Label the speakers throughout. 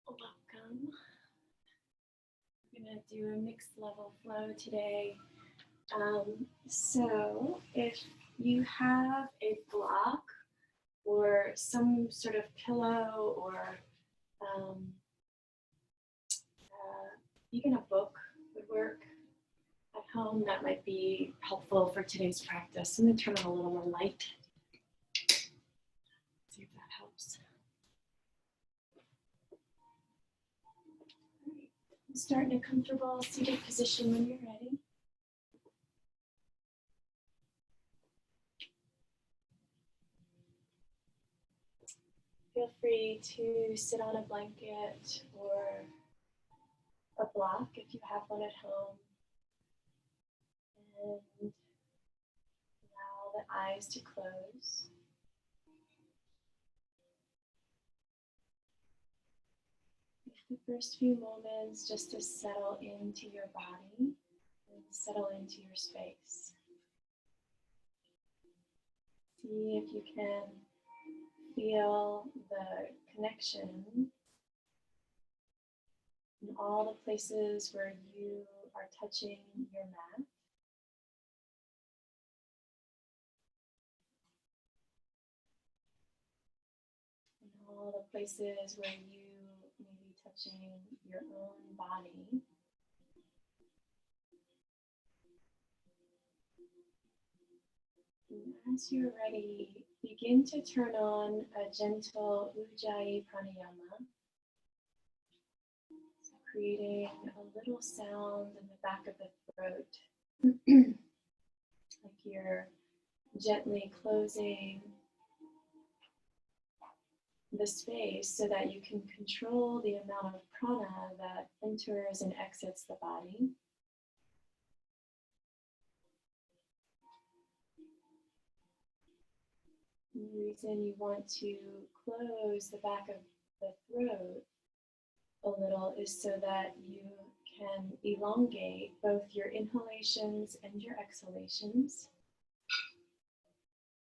Speaker 1: Welcome. We're going to do a mixed level flow today. So if you have a block or some sort of pillow or even a book would work at home, that might be helpful for today's practice. I'm going to turn on a little more light. See if that helps. All right. Start in a comfortable seated position when you're ready. Feel free to sit on a blanket or a block if you have one at home. And allow the eyes to close. The first few moments just to settle into your body and settle into your space. See if you can feel the connection in all the places where you are touching your mat. In all the places where you may be touching your own body. And as you're ready, begin to turn on a gentle Ujjayi pranayama. So creating a little sound in the back of the throat, like you're gently closing the space so that you can control the amount of prana that enters and exits the body. And the reason you want to close the back of the throat a little is so that you can elongate both your inhalations and your exhalations.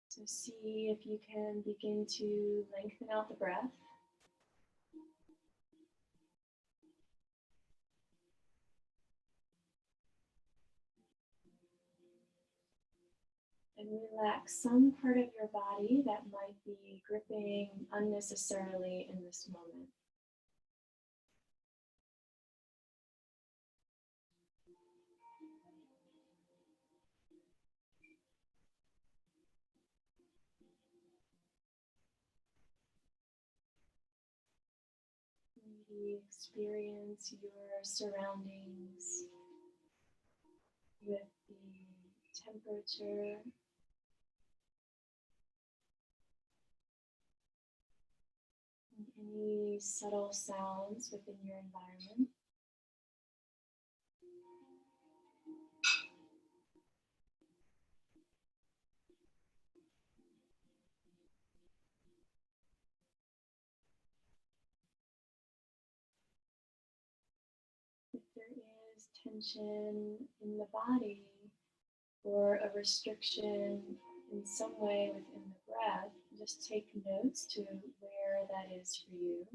Speaker 1: So see if you can begin to lengthen out the breath. And relax some part of your body that might be gripping unnecessarily in this moment. Maybe experience your surroundings with the temperature and any subtle sounds within your environment. If there is tension in the body or a restriction in some way within the breath, just take notes to where that is for you.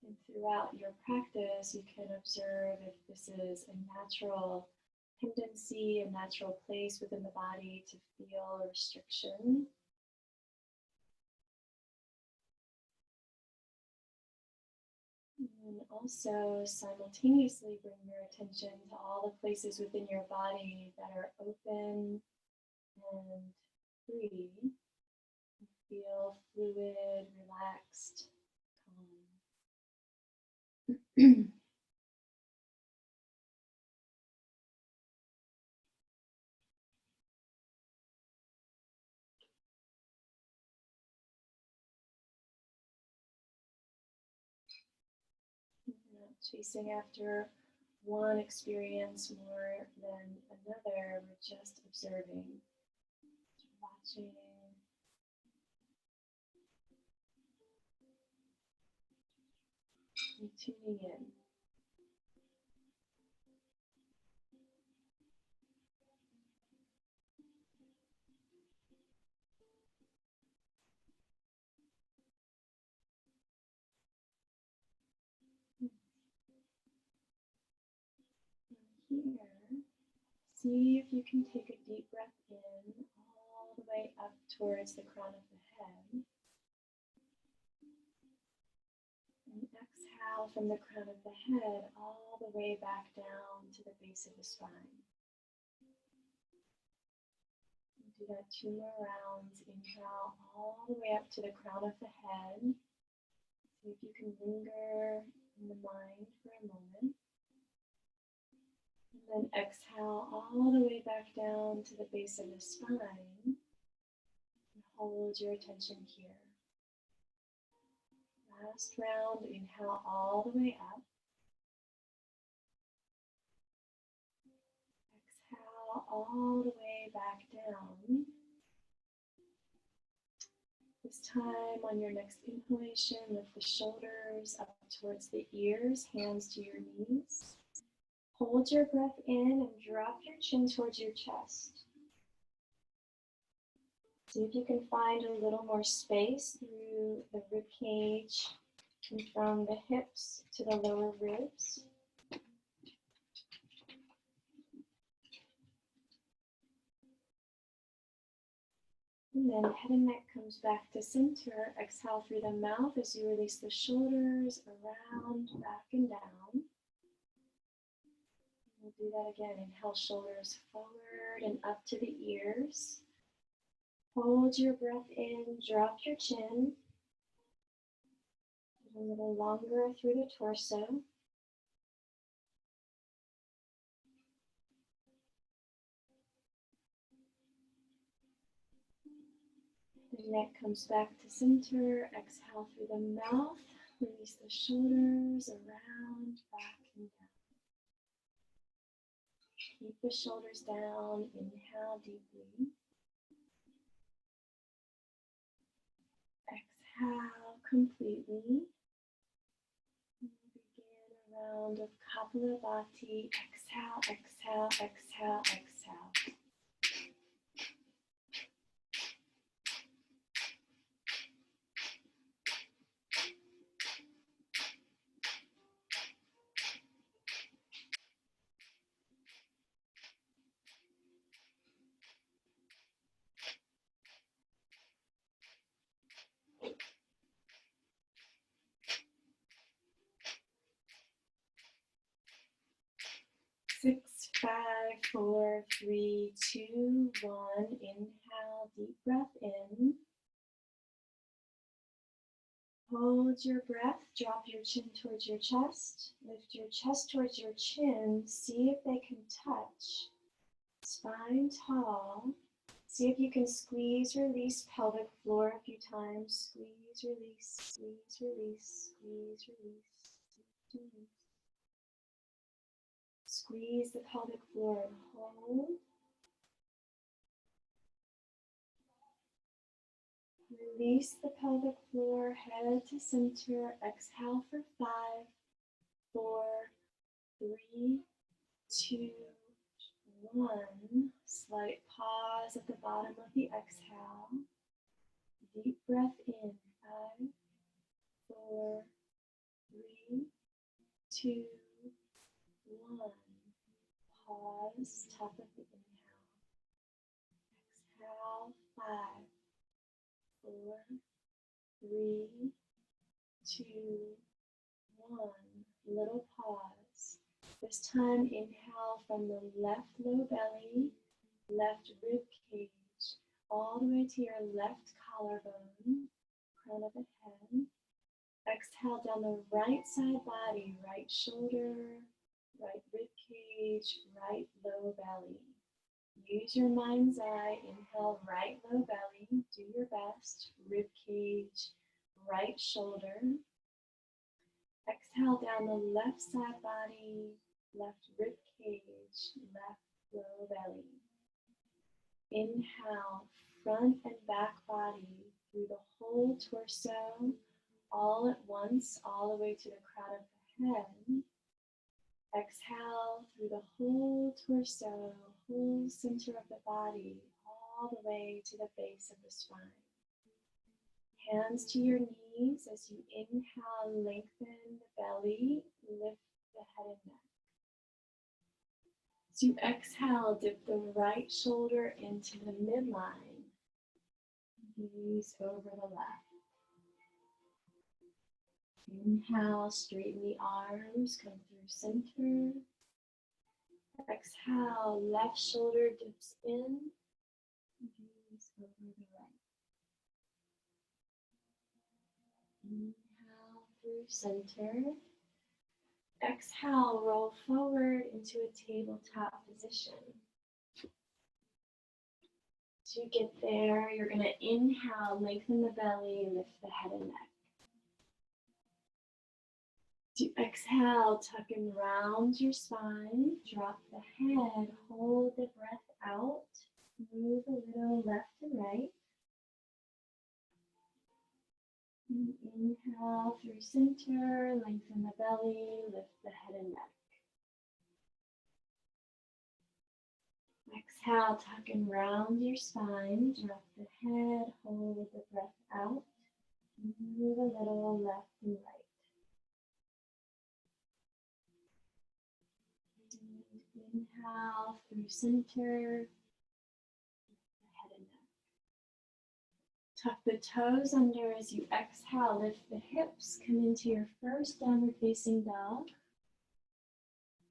Speaker 1: And throughout your practice, you can observe if this is a natural tendency, a natural place within the body to feel a restriction. And also simultaneously bring your attention to all the places within your body that are open and free. Feel fluid, relaxed, calm. Not chasing after one experience more than another, we're just observing, watching, and tuning in. See if you can take a deep breath in all the way up towards the crown of the head. And exhale from the crown of the head all the way back down to the base of the spine. Do that 2 more rounds. Inhale all the way up to the crown of the head. See if you can linger in the mind for a moment. And then exhale all the way back down to the base of the spine. And hold your attention here. Last round. Inhale all the way up. Exhale all the way back down. This time on your next inhalation, lift the shoulders up towards the ears, hands to your knees. Hold your breath in and drop your chin towards your chest. See if you can find a little more space through the rib cage and from the hips to the lower ribs. And then head and neck comes back to center. Exhale through the mouth as you release the shoulders around, back and down. We'll do that again. Inhale, shoulders forward and up to the ears. Hold your breath in, drop your chin. Get a little longer through the torso. The neck comes back to center. Exhale through the mouth. Release the shoulders around, back and down. Keep the shoulders down. Inhale deeply. Exhale completely. Begin a round of Kapalabhati. Exhale, exhale, exhale, exhale. Six, 5, 4, 3, 2, 1. Inhale, deep breath in. Hold your breath, drop your chin towards your chest. Lift your chest towards your chin. See if they can touch. Spine tall. See if you can squeeze, release pelvic floor a few times. Squeeze, release, squeeze, release, squeeze, release, squeeze, release. Squeeze the pelvic floor and hold. Release the pelvic floor, head to center. Exhale for 5, 4, 3, 2, 1. Slight pause at the bottom of the exhale. Deep breath in. 5, 4, 3, 2, 1. Pause. Top of the inhale. Exhale. 5, 4, 3, 2, 1. Little pause. This time, inhale from the left low belly, left rib cage, all the way to your left collarbone, crown of the head. Exhale down the right side body, right shoulder, right rib cage, right low belly. Use your mind's eye. Inhale, right low belly. Do your best. Rib cage, right shoulder. Exhale down the left side body, left rib cage, left low belly. Inhale, front and back body through the whole torso, all at once, all the way to the crown of the head. Exhale through the whole torso, whole center of the body, all the way to the base of the spine. Hands to your knees as you inhale, lengthen the belly, lift the head and neck. As you exhale, dip the right shoulder into the midline. Gaze over the left. Inhale, straighten the arms, come through center. Exhale, left shoulder dips in. Gaze over the right. Inhale through center. Exhale, roll forward into a tabletop position. As you get there, you're going to inhale, lengthen the belly, lift the head and neck. As you exhale, tuck and round your spine, drop the head, hold the breath out, move a little left and right. And inhale through center, lengthen the belly, lift the head and neck. Exhale, tuck and round your spine, drop the head, hold the breath out, move a little left and right. And inhale through center, the head and neck. Tuck the toes under as you exhale, lift the hips, come into your first downward facing dog.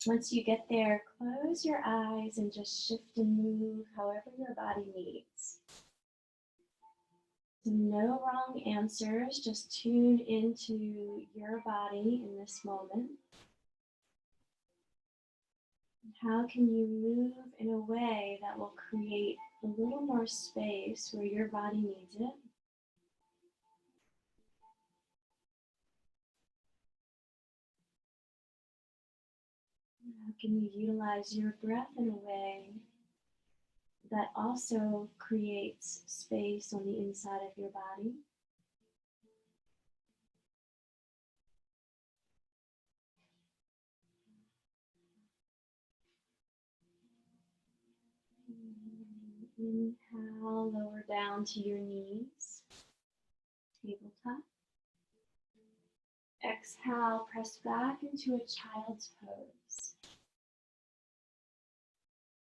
Speaker 1: Once you get there, close your eyes and just shift and move however your body needs. No wrong answers, just tune into your body in this moment. How can you move in a way that will create a little more space where your body needs it? How can you utilize your breath in a way that also creates space on the inside of your body? Inhale, lower down to your knees, tabletop. Exhale, press back into a child's pose.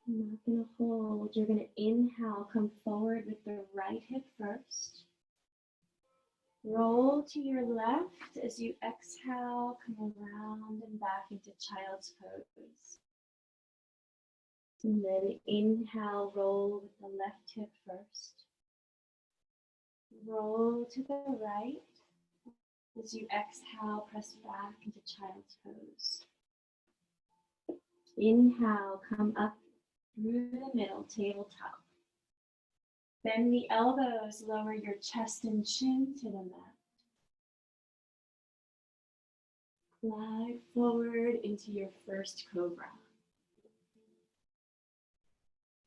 Speaker 1: You're not going to hold. You're going to inhale, come forward with the right hip first. Roll to your left as you exhale, come around and back into child's pose. And then inhale, roll with the left hip first. Roll to the right. As you exhale, press back into child's pose. Inhale, come up through the middle, tabletop. Bend the elbows, lower your chest and chin to the mat. Glide forward into your first cobra.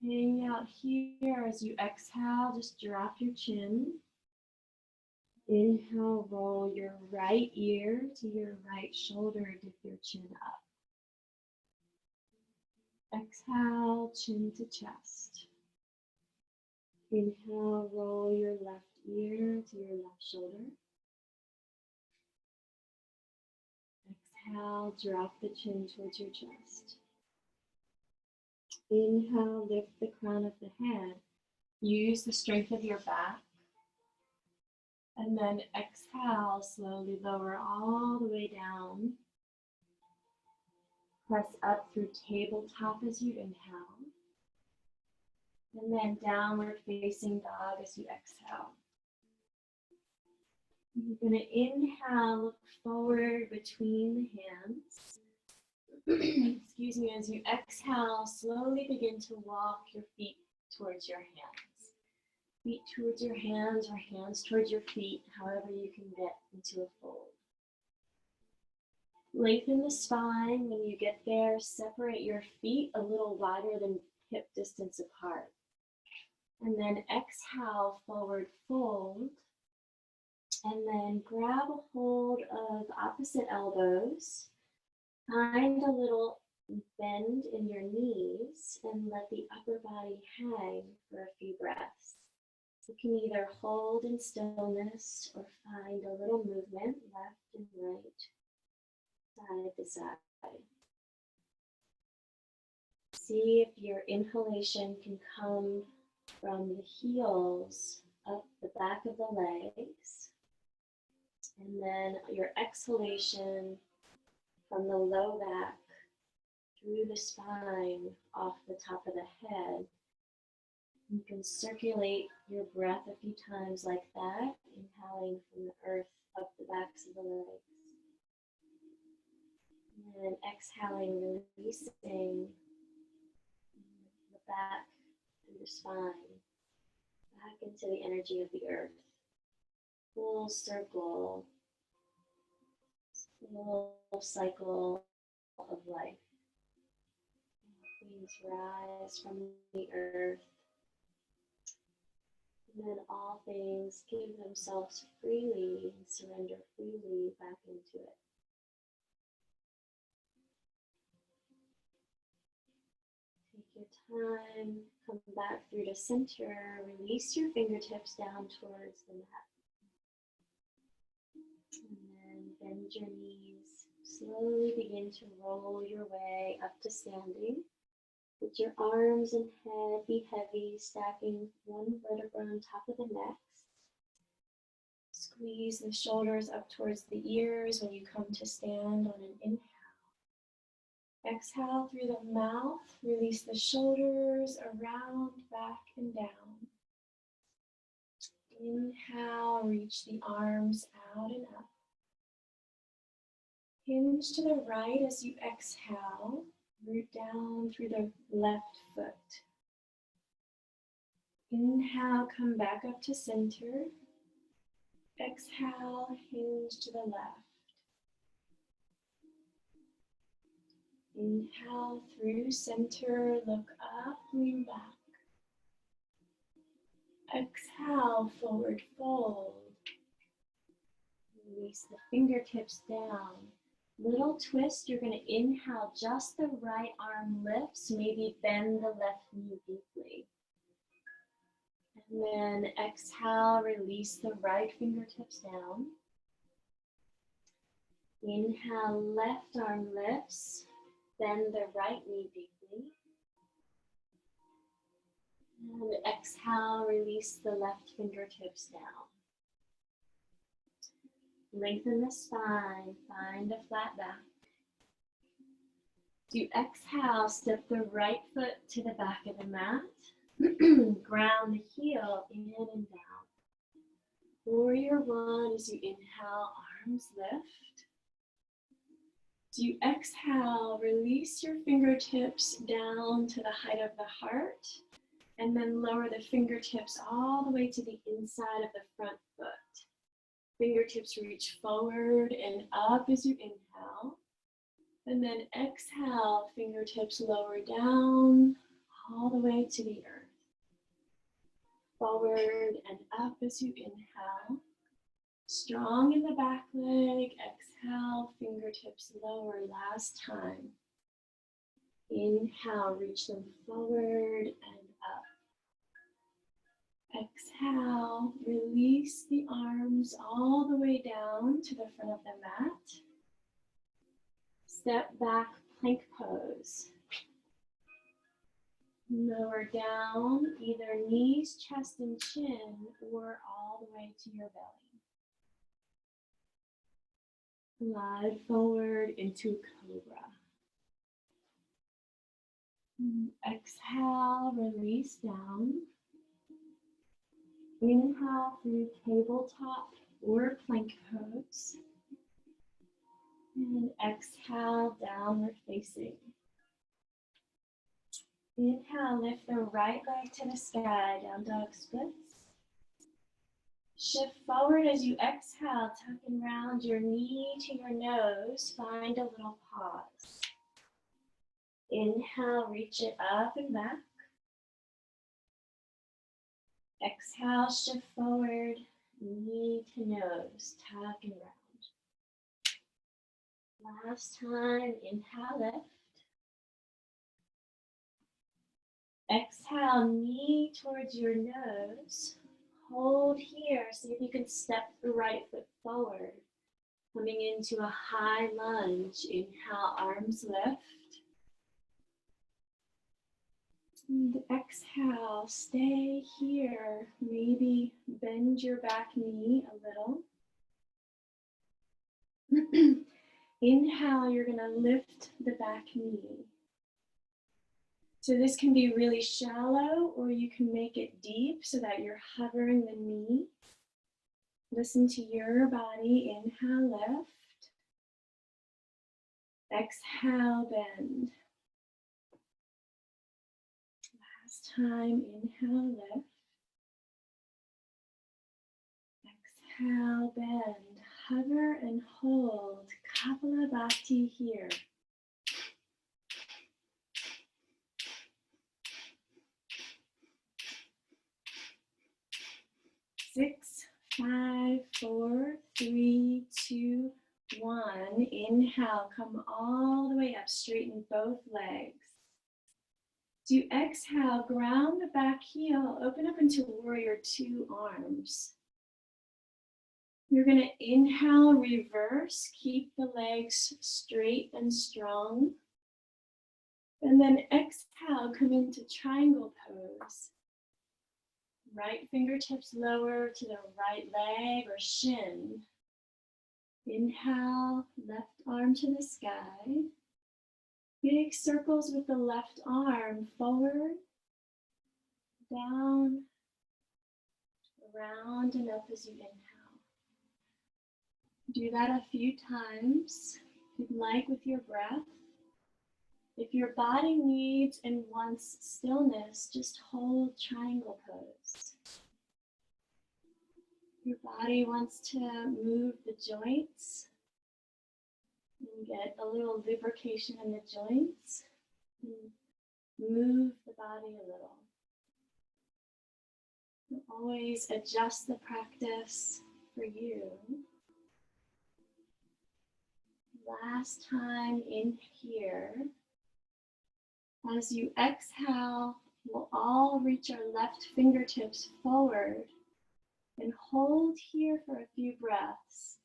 Speaker 1: Hang out here as you exhale, just drop your chin. Inhale, roll your right ear to your right shoulder, dip your chin up. Exhale, chin to chest. Inhale, roll your left ear to your left shoulder. Exhale, drop the chin towards your chest. Inhale, lift the crown of the head. Use the strength of your back. And then exhale, slowly lower all the way down. Press up through tabletop as you inhale. And then downward facing dog as you exhale. You're going to inhale, look forward between the hands. Excuse me, as you exhale, slowly begin to walk your feet towards your hands. Feet towards your hands or hands towards your feet, however you can get into a fold. Lengthen the spine. When you get there, separate your feet a little wider than hip distance apart. And then exhale, forward fold. And then grab a hold of opposite elbows. Find a little bend in your knees and let the upper body hang for a few breaths. You can either hold in stillness or find a little movement left and right, side to side.
Speaker 2: See if your inhalation can come from the heels up the back of the legs. And then your exhalation from the low back through the spine off the top of the head. You can circulate your breath a few times like that, inhaling from the earth up the backs of the legs. And then exhaling, releasing the back through the spine, back into the energy of the earth. Full circle, full cycle of life. Things rise from the earth, and then all things give themselves freely and surrender freely back into it. Take your time, come back through to center, release your fingertips down towards the mat. And then bend your knees, slowly begin to roll your way up to standing. Let your arms and head be heavy, stacking one vertebra on top of the next. Squeeze the shoulders up towards the ears when you come to stand on an inhale. Exhale through the mouth, release the shoulders around, back, and down. Inhale, reach the arms out and up. Hinge to the right as you exhale. Root down through the left foot. Inhale, come back up to center. Exhale, hinge to the left. Inhale through center, look up, lean back. Exhale, forward fold. Release the fingertips down. Little twist, you're going to inhale, just the right arm lifts, maybe bend the left knee deeply. And then exhale, release the right fingertips down. Inhale, left arm lifts, bend the right knee deeply. And exhale, release the left fingertips down. Lengthen the spine, find a flat back. As you exhale, step the right foot to the back of the mat. Ground the heel in and down. Warrior one, as you inhale, arms lift. As you exhale, release your fingertips down to the height of the heart, and then lower the fingertips all the way to the inside of the front foot. Fingertips reach forward and up as you inhale. And then exhale, fingertips lower down all the way to the earth. Forward and up as you inhale. Strong in the back leg. Exhale, fingertips lower last time. Inhale, reach them forward and up. Exhale, release the arms all the way down to the front of the mat. Step back, plank pose. Lower down, either knees, chest, and chin, or all the way to your belly. Glide forward into cobra. Exhale, release down. Inhale through tabletop or plank pose. And exhale, downward facing. Inhale, lift the right leg to the sky, down dog splits. Shift forward as you exhale, tuck and round your knee to your nose. Find a little pause. Inhale, reach it up and back. Exhale, shift forward, knee to nose, tuck and round. Last time, inhale, lift. Exhale, knee towards your nose. Hold here, see if you can step the right foot forward. Coming into a high lunge. Inhale, arms lift.
Speaker 1: And exhale, stay here. Maybe bend your back knee a little. Inhale, you're going to lift the back knee. So this can be really shallow, or you can make it deep so that you're hovering the knee. Listen to your body. Inhale, lift. Exhale, bend. Last time, inhale, lift. Exhale, bend. Hover and hold. Kapalabhati here. 6, 5, 4, 3, 2, 1. Inhale, come all the way up, straighten both legs. As you exhale, ground the back heel, open up into warrior 2 arms. You're going to inhale, reverse, keep the legs straight and strong. And then exhale, come into triangle pose. Right fingertips lower to the right leg or shin. Inhale, left arm to the sky. Big circles with the left arm, forward, down, around and up as you inhale. Do that a few times, if you'd like, with your breath. If your body needs and wants stillness, just hold triangle pose. Your body wants to move the joints and get a little lubrication in the joints. And move the body a little. And always adjust the practice for you. Last time in here. As you exhale, we'll all reach our left fingertips forward and hold here for a few breaths.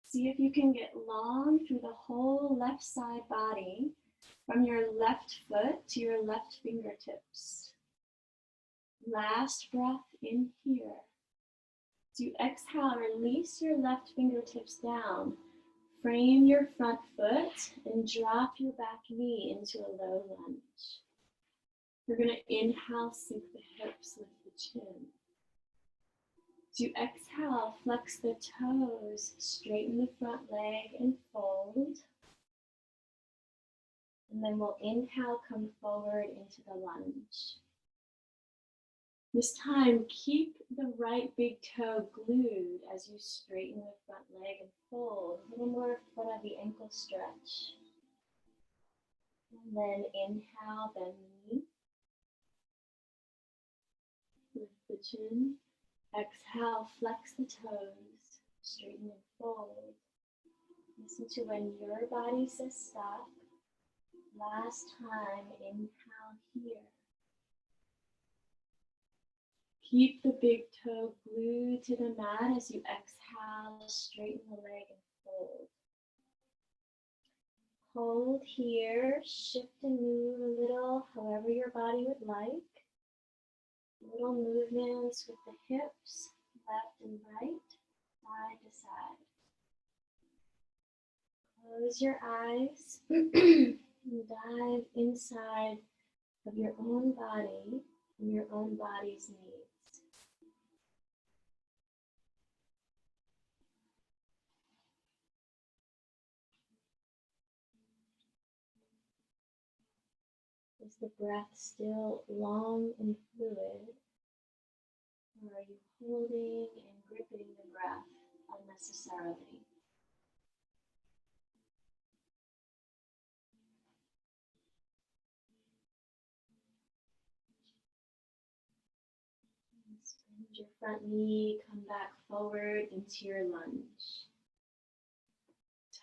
Speaker 1: See if you can get long through the whole left side body from your left foot to your left fingertips. Last breath in here. As you exhale, release your left fingertips down. Frame your front foot and drop your back knee into a low lunge. You're going to inhale, sink the hips, lift the chin. As you exhale, flex the toes, straighten the front leg and fold. And then we'll inhale, come forward into the lunge. This time, keep the right big toe glued as you straighten the front leg and fold. A little more front of the ankle stretch. And then inhale, bend the knee. Lift the chin. Exhale, flex the toes, straighten and fold. Listen to when your body says stop. Last time, inhale here. Keep the big toe glued to the mat as you exhale, straighten the leg and fold. Hold here, shift and move a little, however your body would like. Little movements with the hips, left and right, side to side. Close your eyes and dive inside of your own body and your own body's needs. Is the breath still long and fluid, or are you holding and gripping the breath unnecessarily? Bend your front knee, come back forward into your lunge.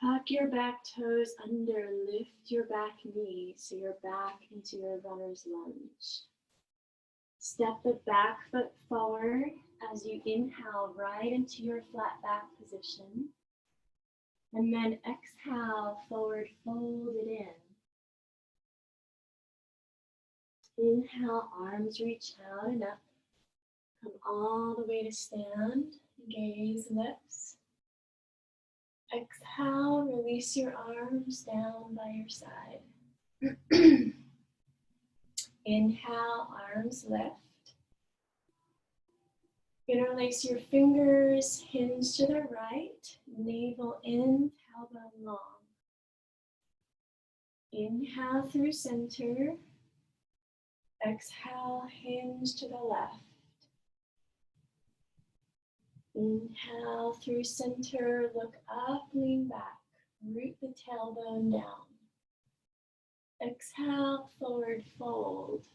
Speaker 1: Tuck your back toes under, lift your back knee so you're back into your runner's lunge. Step the back foot forward as you inhale right into your flat back position. And then exhale, forward fold it in.
Speaker 2: Inhale, arms reach out and up. Come all the way to stand. Gaze lifts. Exhale, release your arms down by your side. Inhale, arms lift. Interlace your fingers, hinge to the right, navel in, tailbone long. Inhale through center. Exhale, hinge to the left. Inhale through center, look up, lean back, root the tailbone down. Exhale, forward fold.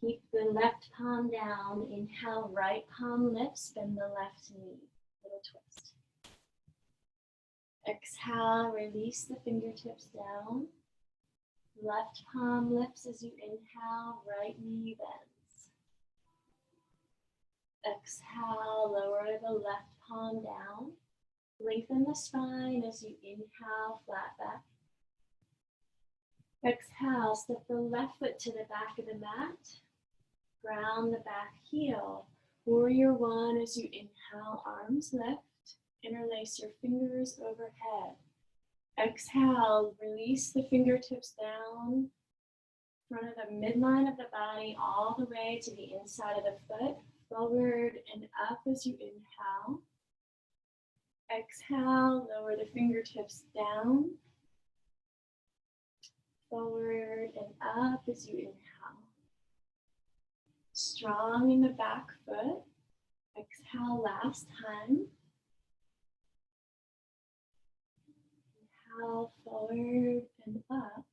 Speaker 2: Keep the left palm down. Inhale, right palm lifts, bend the left knee. Little twist. Exhale, release the fingertips down. Left palm lifts as you inhale, right knee bends. Exhale, lower the left palm down. Lengthen the spine as you inhale, flat back. Exhale, step the left foot to the back of the mat. Ground the back heel. Warrior one as you inhale, arms lift. Interlace your fingers overhead. Exhale, release the fingertips down. Front of the midline of the body all the way to the inside of the foot. Forward and up as you inhale. Exhale, lower the fingertips down. Forward and up as you inhale. Strong in the back foot. Exhale last time. Inhale forward and up.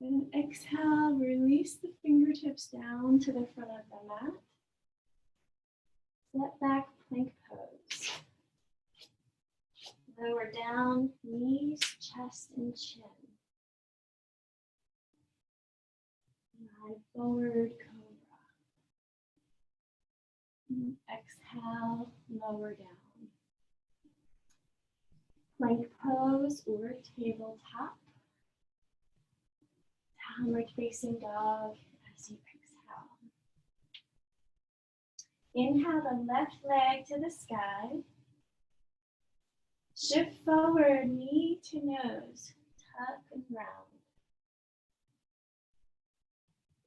Speaker 2: And exhale, release the fingertips down to the front of the mat. Step back plank pose. Lower down, knees, chest, and chin. Slide forward, cobra. And exhale, lower down. Plank pose or tabletop. Downward facing dog as you exhale. Inhale the left leg to the sky. Shift forward, knee to nose, tuck and round.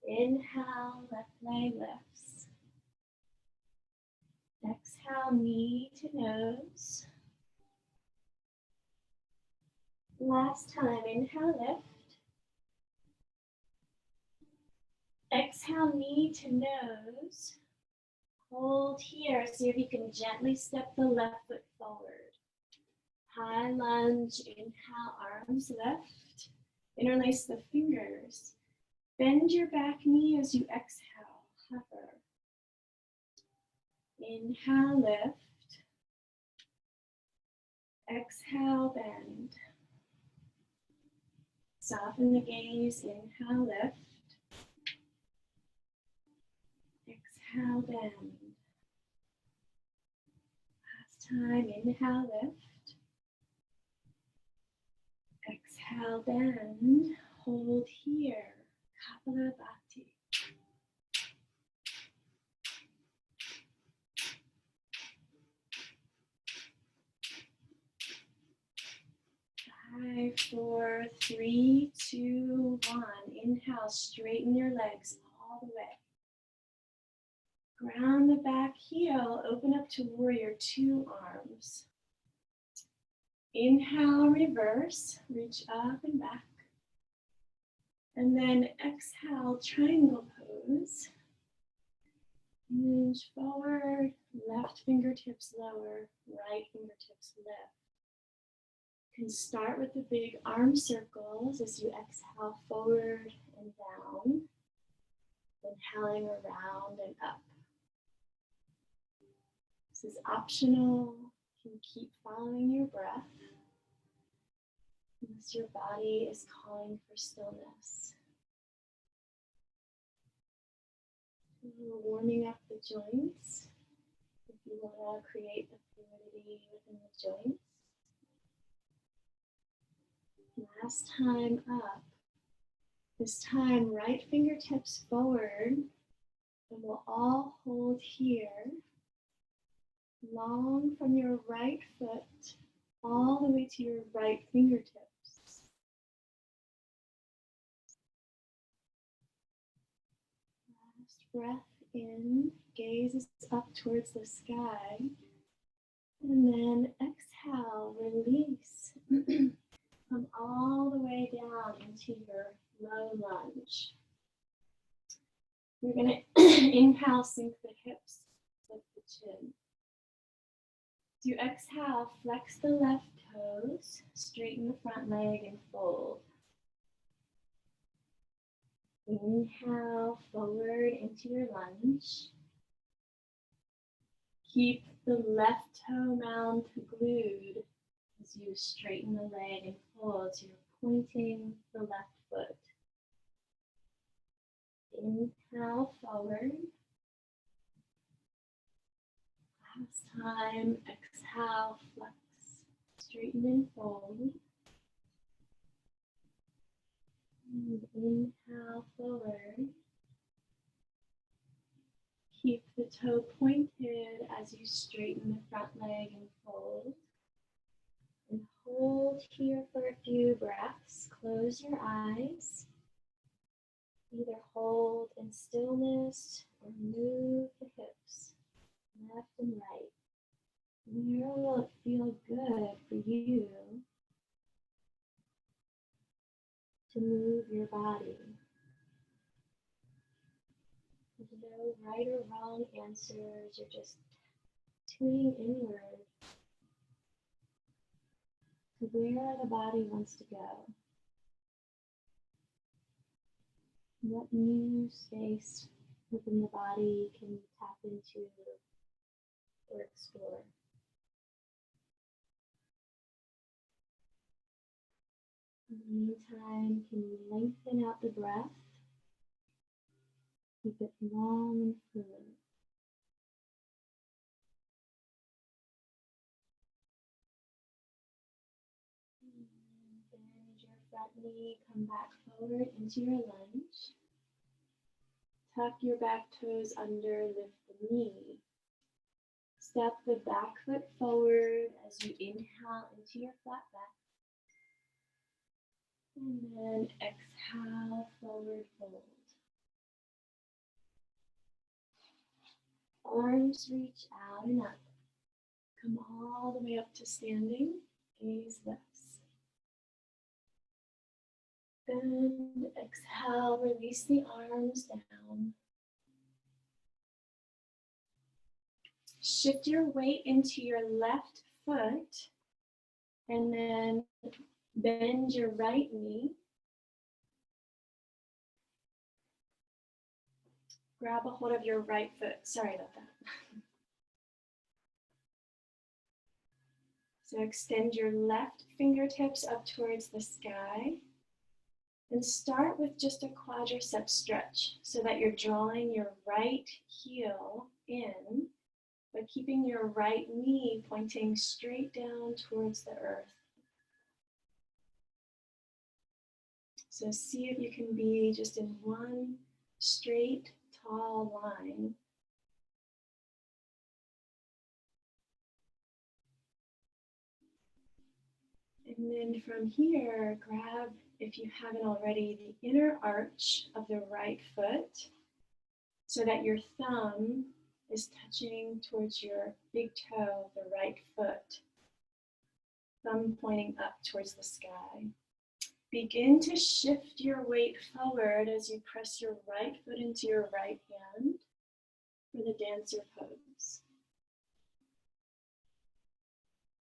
Speaker 2: Inhale, left leg lifts. Exhale, knee to nose. Last time, inhale, lift. Exhale, knee to nose. Hold here, see if you can gently step the left foot forward. High lunge, inhale, arms lift. Interlace the fingers. Bend your back knee as you exhale, hover. Inhale, lift. Exhale, bend. Soften the gaze, inhale, lift. Exhale, bend. Last time, inhale, lift. Exhale, bend. Hold here, Kapalabhati. Five, four, three, two, one. Inhale, straighten your legs all the way. Ground the back heel, open up to warrior two arms. Inhale, reverse, reach up and back. And then exhale, triangle pose. Hinge forward, left fingertips lower, right fingertips lift. You can start with the big arm circles as you exhale forward and down. Inhaling around and up. This is optional. You can keep following your breath unless your body is calling for stillness. We're warming up the joints. If you want to create the fluidity within the joints.
Speaker 1: Last time up. This time, right fingertips forward, and we'll all hold here, long from your right foot, all the way to your right fingertips. Last breath in, gaze is up towards the sky, and then exhale, release. Come all the way down into your low lunge. You're going to inhale, sink the hips, lift the chin. As you exhale, flex the left toes, straighten the front leg and fold. Inhale, forward into your lunge. Keep the left toe mound glued as you straighten the leg and fold, so you're pointing the left foot. Inhale, forward. Last time, exhale, flex, straighten and fold. And inhale, forward. Keep the toe pointed as you straighten the front leg and fold. And hold here for a few breaths. Close your eyes. Either hold in stillness or move the hips left and right. Where will it feel good for you to move your body? There's no right or wrong answers. You're just tuning inward to where the body wants to go. What new space within the body can you tap into or explore? In the meantime, can you lengthen out the breath? Keep it long and full. Bend your front knee, come back forward into your lunge. Tuck your back toes under, lift the knee. Step the back foot forward as you inhale into your flat back. And then exhale, forward fold. Arms reach out and up. Come all the way up to standing. Gaze lifts. Bend, exhale, release the arms down. Shift your weight into your left foot and then bend your right knee. Grab a hold of your right foot. Sorry about that. So extend your left fingertips up towards the sky. And start with just a quadricep stretch so that you're drawing your right heel in, but keeping your right knee pointing straight down towards the earth. So see if you can be just in one straight, tall line. And then from here, grab, if you haven't already, the inner arch of the right foot so that your thumb is touching towards your big toe of the right foot. Thumb pointing up towards the sky. Begin to shift your weight forward as you press your right foot into your right hand for the dancer pose.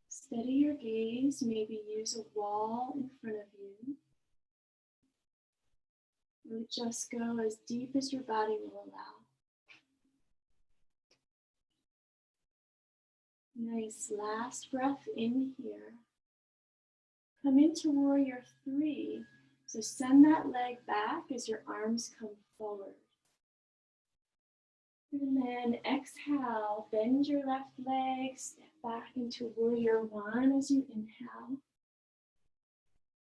Speaker 1: Steady your gaze, maybe use a wall in front of you. Or just go as deep as your body will allow. Nice, last breath in here. Come into warrior 3. So send that leg back as your arms come forward. And then exhale, bend your left leg, step back into warrior 1 as you inhale.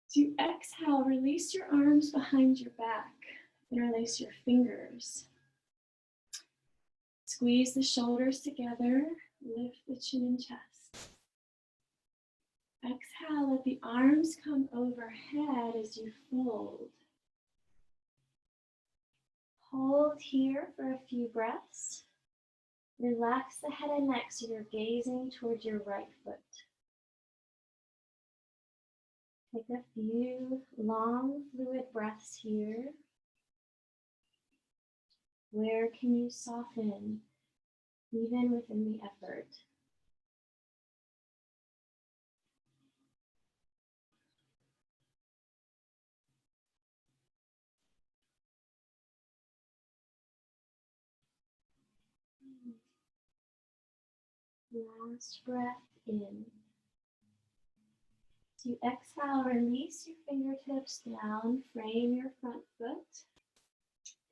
Speaker 1: As you exhale, release your arms behind your back. Interlace your fingers. Squeeze the shoulders together. Lift the chin and chest. Exhale, let the arms come overhead as you fold. Hold here for a few breaths. Relax the head and neck so you're gazing towards your right foot. Take a few long, fluid breaths here. Where can you soften, even within the effort? Last breath in. As you exhale, release your fingertips down, frame your front foot.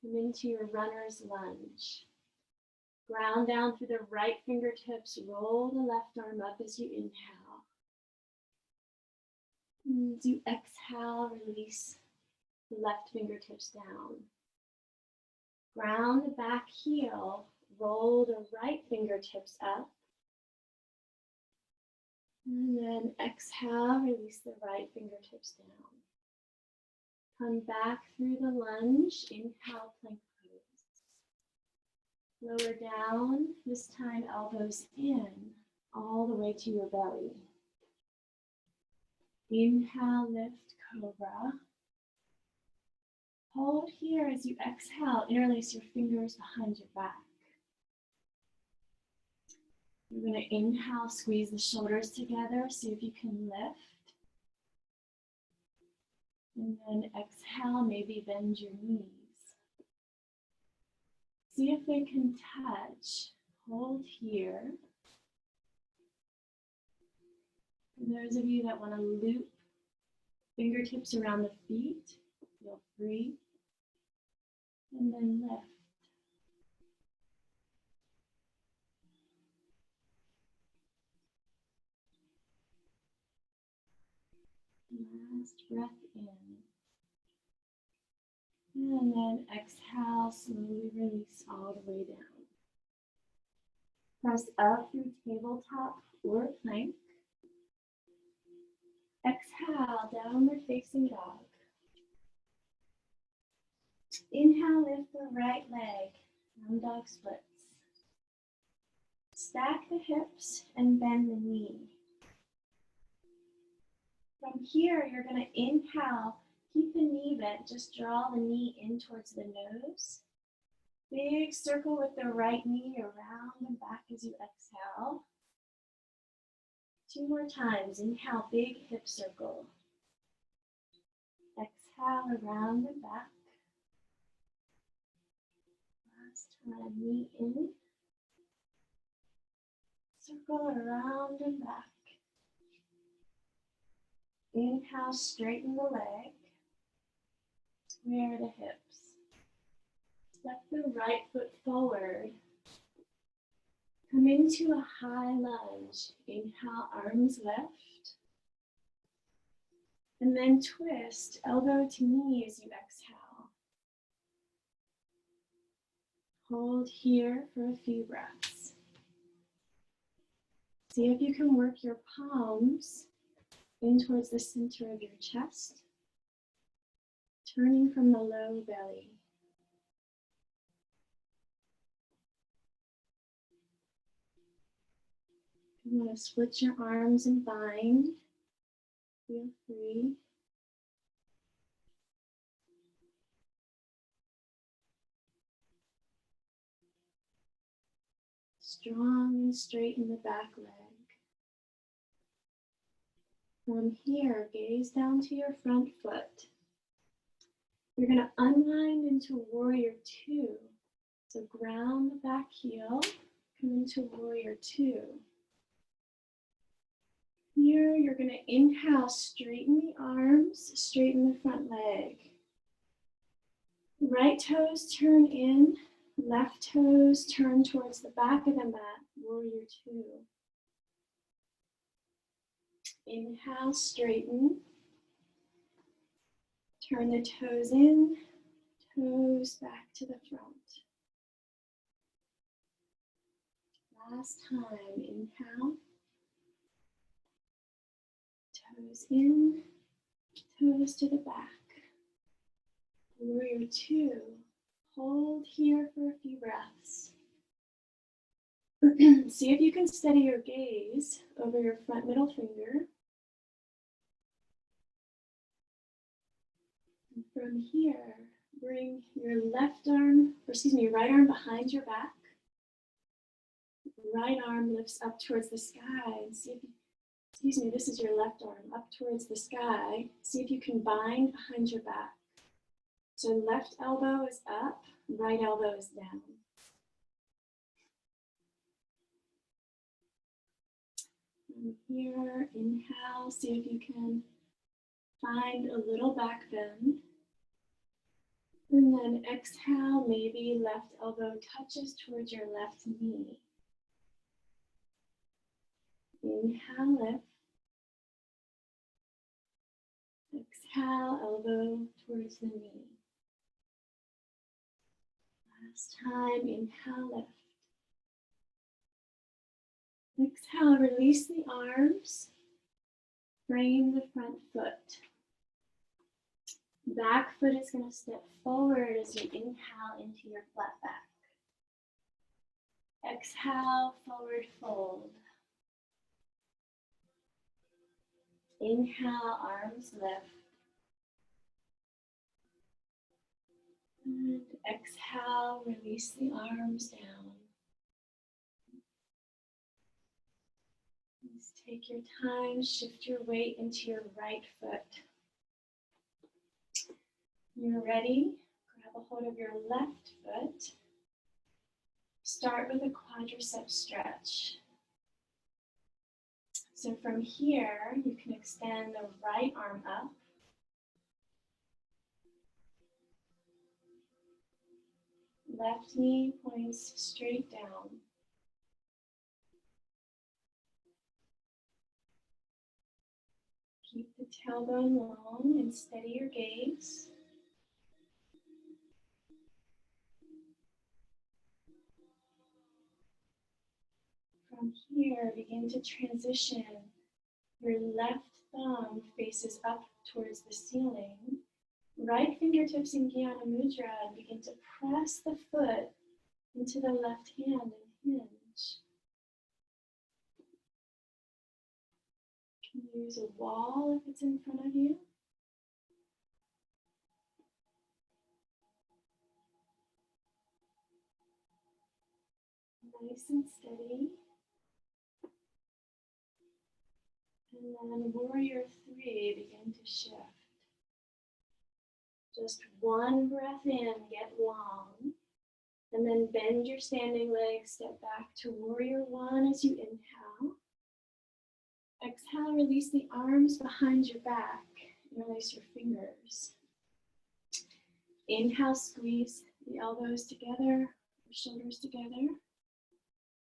Speaker 1: Come into your runner's lunge. Ground down through the right fingertips, roll the left arm up as you inhale. As you exhale, release the left fingertips down. Ground the back heel, roll the right fingertips up. And then exhale, release the right fingertips down. Come back through the lunge, inhale, plank pose. Lower down, this time elbows in, all the way to your belly. Inhale, lift, cobra. Hold here as you exhale, interlace your fingers behind your back. You're going to inhale, squeeze the shoulders together, see if you can lift. And then exhale, maybe bend your knees. See if they can touch. Hold here. For those of you that want to loop fingertips around the feet, feel free. And then lift. Last breath in. And then exhale, slowly release all the way down. Press up through tabletop or plank. Exhale, downward facing dog. Inhale, lift the right leg, down dog splits. Stack the hips and bend the knee. From here, you're going to inhale, keep the knee bent, just draw the knee in towards the nose. Big circle with the right knee around and back as you exhale. 2 more times. Inhale, big hip circle. Exhale, around and back. Last time, knee in. Circle around and back. Inhale, straighten the leg. Square the hips. Step the right foot forward. Come into a high lunge. Inhale, arms lift. And then twist, elbow to knee as you exhale. Hold here for a few breaths. See if you can work your palms in towards the center of your chest, turning from the low belly. You want to split your arms and bind. Feel free. Strong and straight in the back leg. From here, gaze down to your front foot. You're going to unwind into Warrior 2. So ground the back heel, come into Warrior 2. Here, you're going to inhale, straighten the arms, straighten the front leg. Right toes turn in, left toes turn towards the back of the mat, Warrior 2. Inhale, straighten. Turn the toes in, toes back to the front. Last time, inhale. Toes in, toes to the back. Warrior two. Hold here for a few breaths. See if you can steady your gaze over your front middle finger. And from here, bring your right arm behind your back. Right arm lifts up towards the sky. And see if you, this is your left arm up towards the sky. See if you can bind behind your back. So left elbow is up, right elbow is down. From here, inhale, see if you can find a little back bend. And then exhale, maybe left elbow touches towards your left knee. Inhale, lift. Exhale, elbow towards the knee. Last time, inhale, lift. Exhale, release the arms. Frame the front foot. Back foot is going to step forward as you inhale into your flat back. Exhale, forward fold. Inhale, arms lift. And exhale, release the arms down. Please take your time, shift your weight into your right foot. When you're ready, grab a hold of your left foot. Start with a quadricep stretch. So from here, you can extend the right arm up. Left knee points straight down. Keep the tailbone long and steady your gaze. From here, begin to transition. Your left thumb faces up towards the ceiling. Right fingertips in Jnana Mudra and begin to press the foot into the left hand and hinge. You can use a wall if it's in front of you. Nice and steady. And then warrior three, begin to shift. Just one breath in, get long. And then bend your standing legs, step back to warrior one as you inhale. Exhale, release the arms behind your back. Release your fingers. Inhale, squeeze the elbows together, your shoulders together.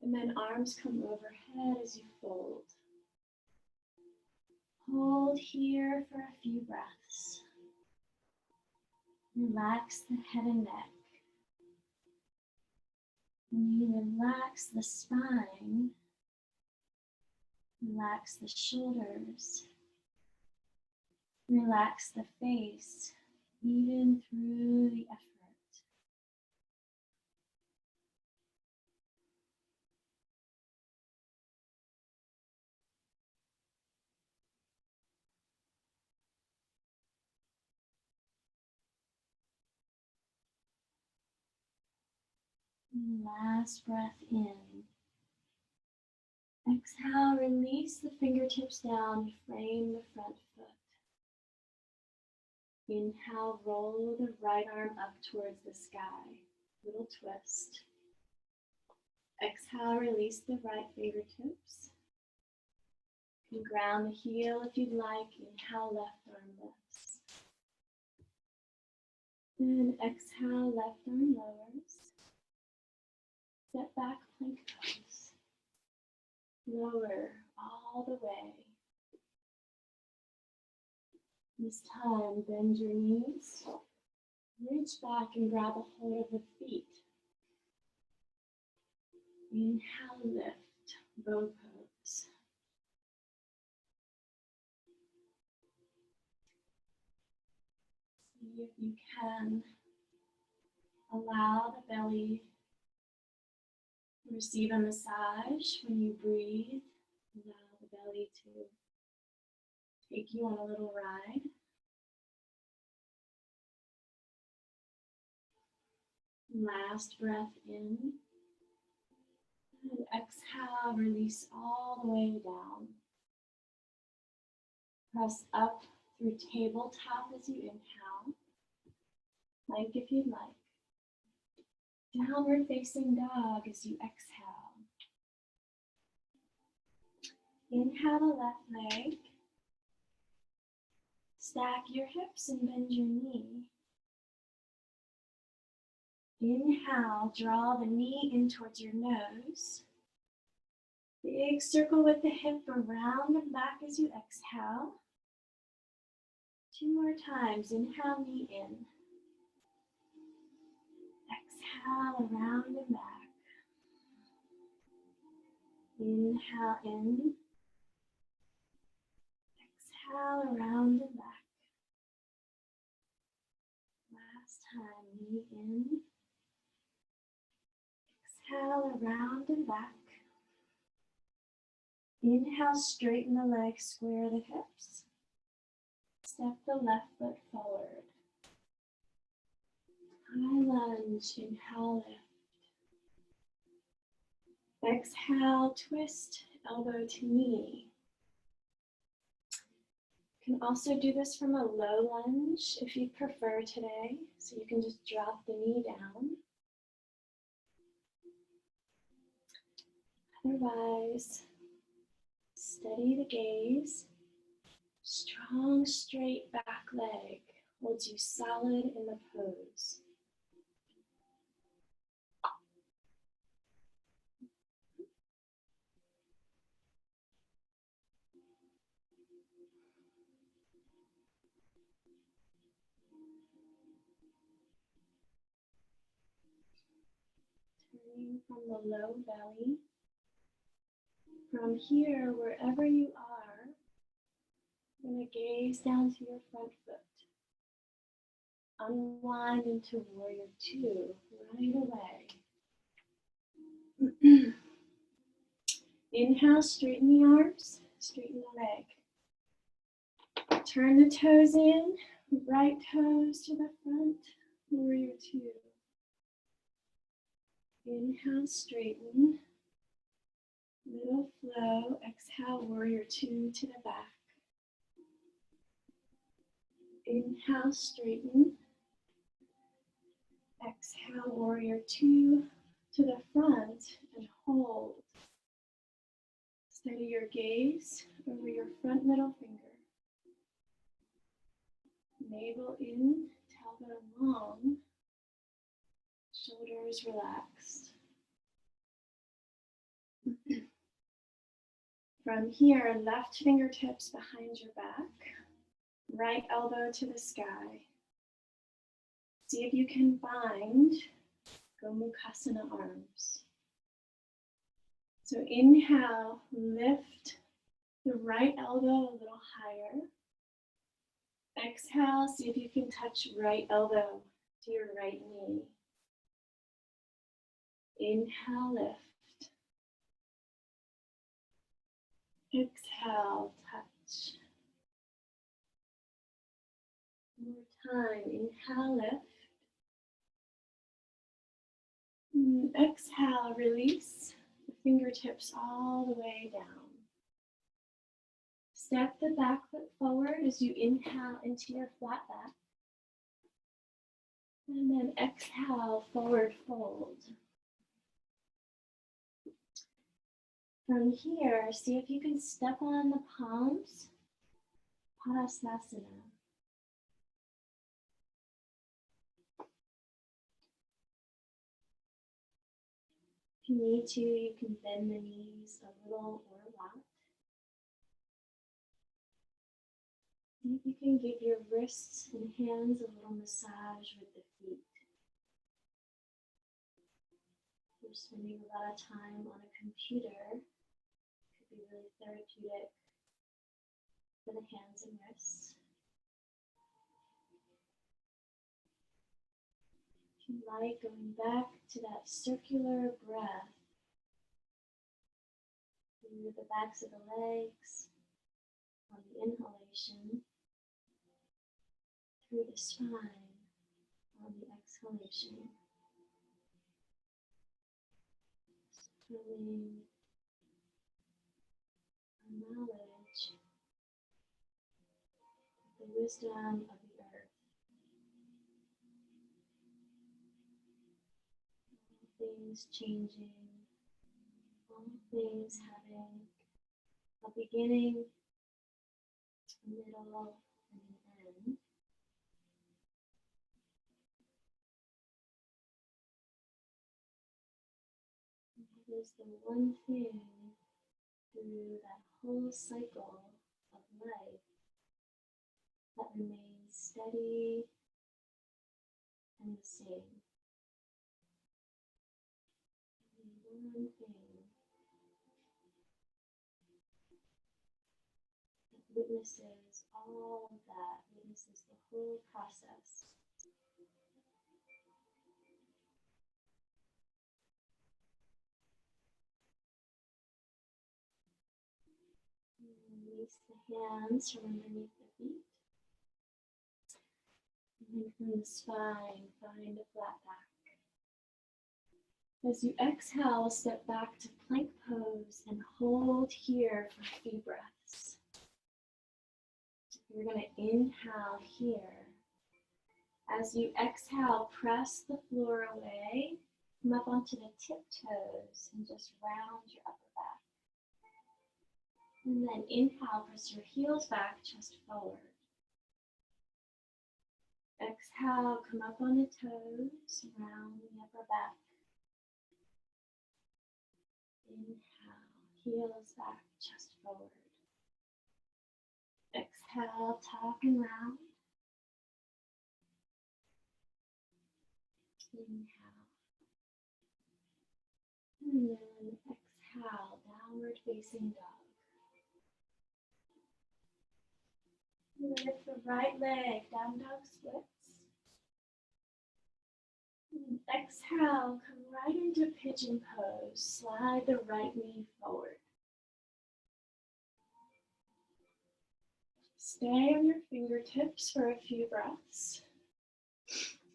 Speaker 1: And then arms come overhead as you fold. Hold here for a few breaths. Relax the head and neck. And you relax the spine. Relax the shoulders. Relax the face, even through the effort. Last breath in. Exhale, release the fingertips down, frame the front foot. Inhale, roll the right arm up towards the sky. Little twist. Exhale, release the right fingertips. You can ground the heel if you'd like. Inhale, left arm lifts. Then exhale, left arm lowers. Step back, plank pose. Lower all the way.
Speaker 2: This time, bend your knees, reach back and grab a hold of the feet. Inhale, lift, bow pose. See if you can allow the belly to receive a massage when you breathe. Allow the belly to take you on a little ride. Last breath in. And exhale, release all the way down. Press up through tabletop as you inhale. Plank if you'd like. Downward facing dog as you exhale. Inhale the left leg. Stack your hips and bend your knee. Inhale, draw the knee in towards your nose. Big circle with the hip around and back as you exhale. 2 more times. Inhale, knee in. Exhale, around and back. Inhale in. Exhale, around and back. Last time, knee in. Exhale, around and back. Inhale, straighten the legs, square the hips. Step the left foot forward. High lunge, inhale, lift. Exhale, twist, elbow to knee. You can also do this from a low lunge if you prefer today. So you can just drop the knee down. Otherwise, steady the gaze. Strong, straight back leg holds you solid in the pose. Turning from the low belly. From here, wherever you are, you're going to gaze down to your front foot. Unwind into warrior 2 right away. Inhale, straighten the arms, straighten the leg. Turn the toes in, right toes to the front, warrior 2. Inhale, straighten. Little flow, exhale, warrior 2 to the back. Inhale, straighten. Exhale, warrior 2 to the front and hold. Steady your gaze over your front middle finger. Navel in, tailbone long, shoulders relaxed. From here, left fingertips behind your back, right elbow to the sky. See if you can find Gomukhasana arms. So inhale, lift the right elbow a little higher. Exhale, see if you can touch right elbow to your right knee. Inhale, lift. Exhale, touch. One more time. Inhale, lift. Exhale, release the fingertips all the way down. Step the back foot forward as you inhale into your flat back. And then exhale, forward fold. From here, see if you can step on the palms, Padasana. If you need to, you can bend the knees a little or a lot. See if you can give your wrists and hands a little massage with the feet. If you're spending a lot of time on a computer, it could be really therapeutic for the hands and wrists. If you like, going back to that circular breath through the backs of the legs on the inhalation, through the spine on the exhalation. Feeling our knowledge of the wisdom of the earth. All things changing, all things having a beginning, a middle, and an end. It is the one thing through that whole cycle of life that remains steady and the same. Only one thing that witnesses all of that, witnesses the whole process. Release the hands from underneath the feet. Lengthen the spine, find a flat back. As you exhale, step back to plank pose and hold here for a few breaths. You're going to inhale here. As you exhale, press the floor away, come up onto the tiptoes and just round your upper back. And then inhale, press your heels back, chest forward. Exhale, come up on the toes, round the upper back. Inhale, heels back, chest forward. Exhale, tuck and round. Inhale. And then exhale, downward facing dog. Lift the right leg, down dog splits. And exhale, come right into pigeon pose. Slide the right knee forward. Stay on your fingertips for a few breaths.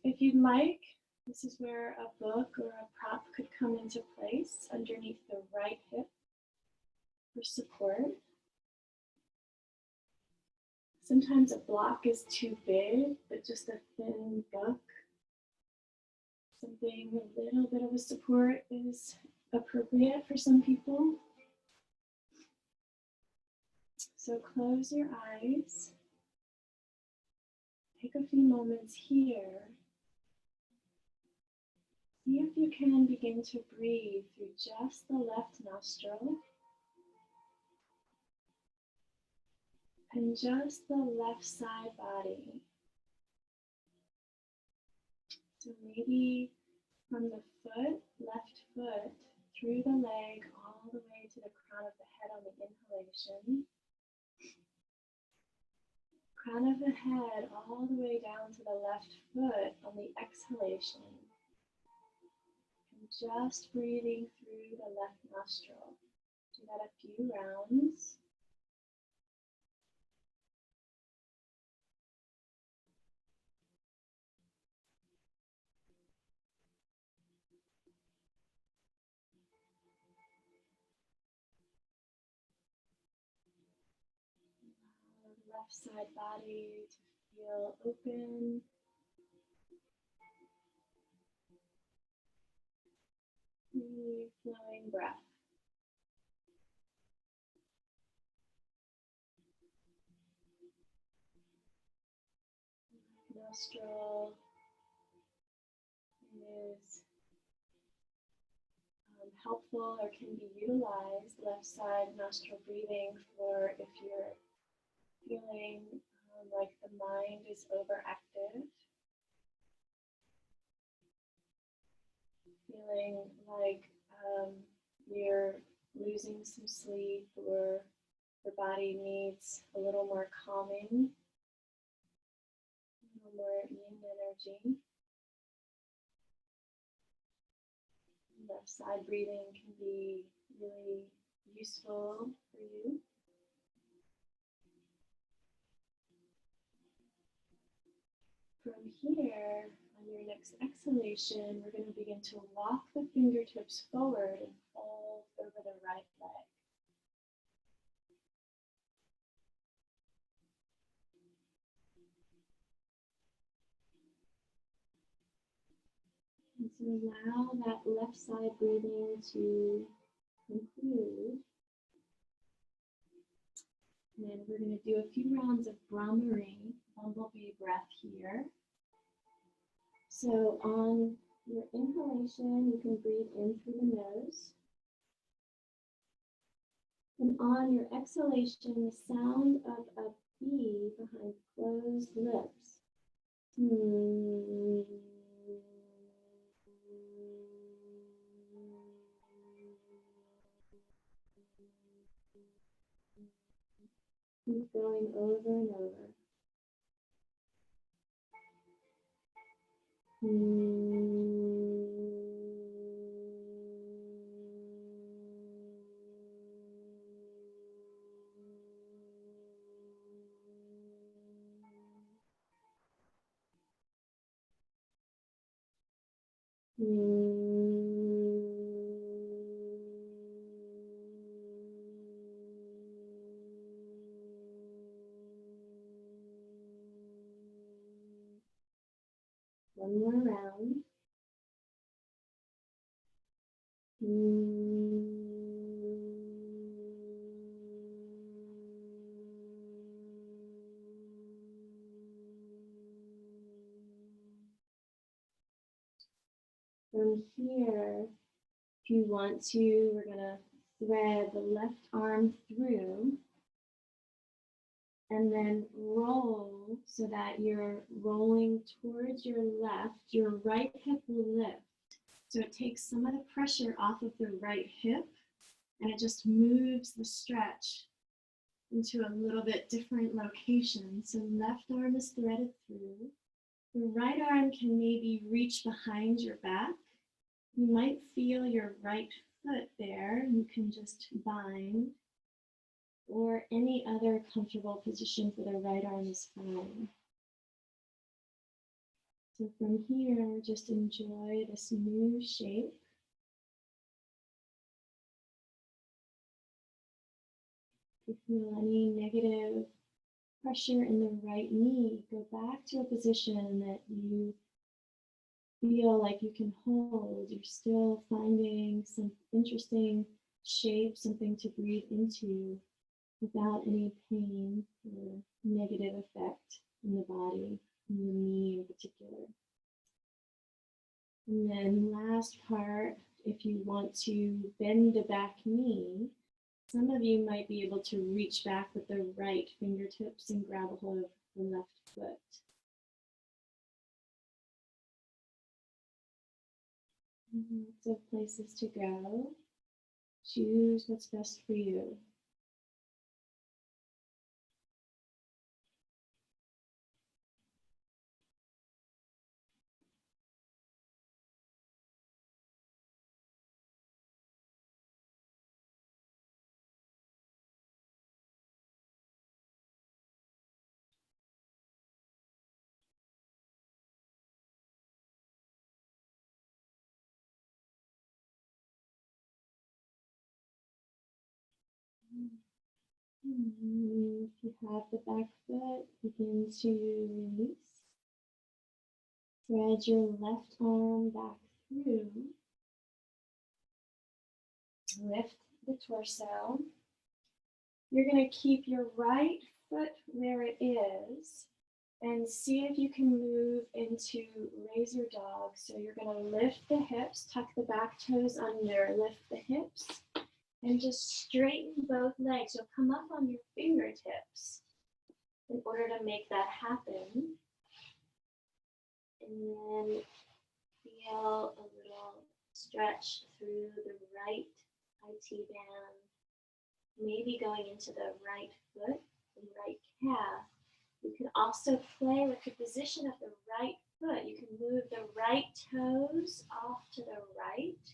Speaker 2: If you'd like, this is where a book or a prop could come into place underneath the right hip for support. Sometimes a block is too big, but just a thin book, something a little bit of a support is appropriate for some people. So close your eyes. Take a few moments here. See if you can begin to breathe through just the left nostril and just the left side body. So maybe from the foot, left foot, through the leg, all the way to the crown of the head on the inhalation. Crown of the head all the way down to the left foot on the exhalation. And just breathing through the left nostril. Do that a few rounds. Allow the left side body to feel open. Free flowing breath. Nostril is helpful or can be utilized, left side nostril breathing, for if you're feeling
Speaker 1: like the mind is overactive. Feeling like you're losing some sleep or your body needs a little more calming, a little more yin energy. Left side breathing can be really useful for you. From here, on your next exhalation, we're going to begin to walk the fingertips forward and fold over the right leg. And so allow that left side breathing to conclude. And then we're going to do a few rounds of Brahmari, bumblebee breath here. So on your inhalation, you can breathe in through the nose. And on your exhalation, the sound of a bee behind closed lips. Keep going over and over. One more round. From here, if you want to, we're going to thread the left arm through and then roll so that you're rolling towards your left. Your right hip will lift. So it takes some of the pressure off of the right hip and it just moves the stretch into a little bit different location. So left arm is threaded through. The right arm can maybe reach behind your back. You might feel your right foot there. You can just bind, or any other comfortable position for the right arm is fine. So from here, just enjoy this new shape. If you feel any negative pressure in the right knee, go back to a position that you feel like you can hold. You're still finding some interesting shape, something to breathe into without any pain or negative effect in the body, in the knee in particular. And then last part, if you want to bend the back knee, some of you might be able to reach back with the right fingertips and grab a hold of the left foot. Lots of places to go. Choose what's best for you. If you have the back foot, begin to release. Thread your left arm back through. Lift the torso. You're going to keep your right foot where it is and see if you can move into razor dog. So you're going to lift the hips, tuck the back toes under, lift the hips, and just straighten both legs. You'll come up on your fingertips.
Speaker 2: In order to make that happen, and then feel a little stretch through the right IT band, maybe going into the right foot and right calf. You can also play with the position of the right foot. You can move the right toes off to the right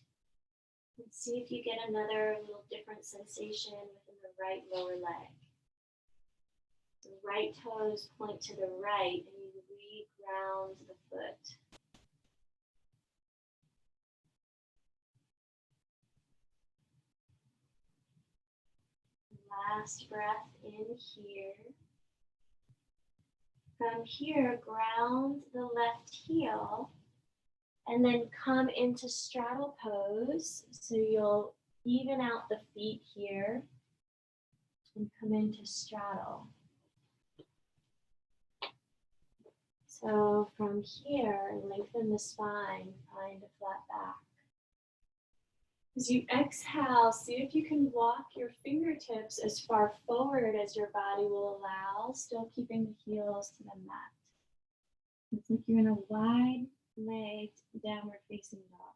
Speaker 2: and see if you get another little different sensation within the right lower leg. The right toes point to the right and you re-ground the foot. Last breath in here. From here, ground the left heel and then come into straddle pose. So you'll even out the feet here and come into straddle. So from here, lengthen the spine, find a flat back. As you exhale, see if you can walk your fingertips as far forward as your body will allow, still keeping the heels to the mat. It's like you're in a wide-legged downward facing dog.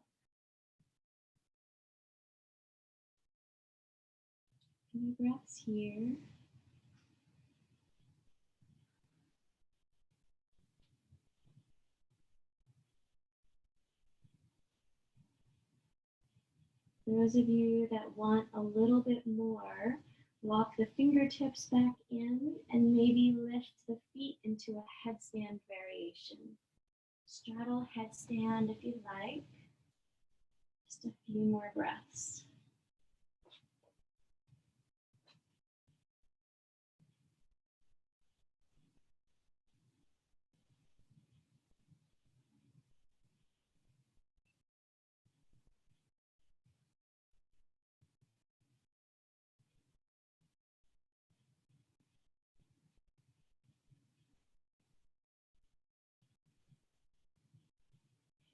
Speaker 2: Few breaths here. Those of you that want a little bit more, walk the fingertips back in and maybe lift the feet into a headstand variation. Straddle headstand if you like. Just a few more breaths.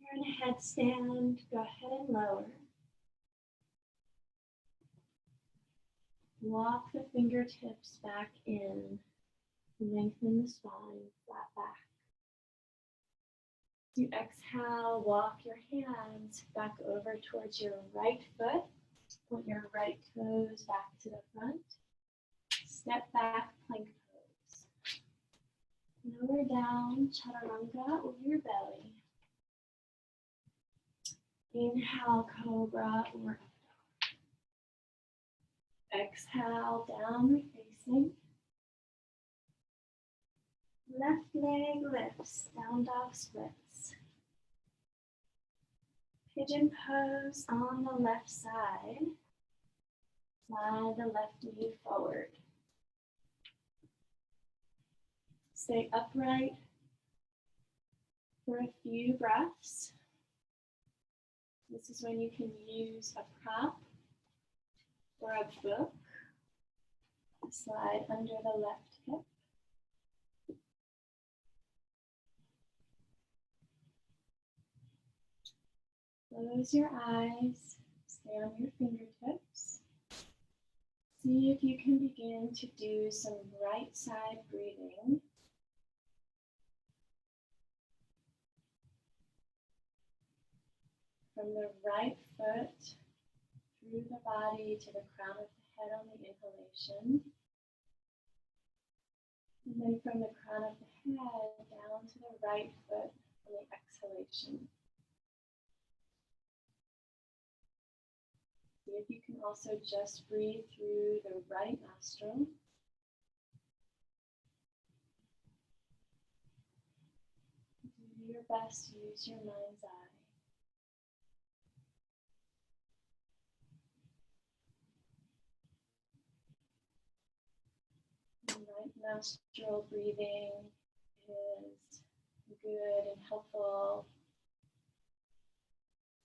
Speaker 2: If you're in a headstand, go ahead and lower. Walk the fingertips back in. Lengthen the spine, flat back. As you exhale, walk your hands back over towards your right foot. Point your right toes back to the front. Step back, plank pose. Lower down, chaturanga over your belly. Inhale, cobra or exhale, downward facing. Left leg lifts, down dog splits. Pigeon pose on the left side. Slide the left knee forward. Stay upright for a few breaths. This is when you can use a prop or a book. Slide under the left hip. Close your eyes, stay on your fingertips. See if you can begin to do some right side breathing. From the right foot through the body to the crown of the head on the inhalation. And then from the crown of the head down to the right foot on the exhalation. See if you can also just breathe through the right nostril. Do your best to use your mind's eye. Right nostril breathing is good and helpful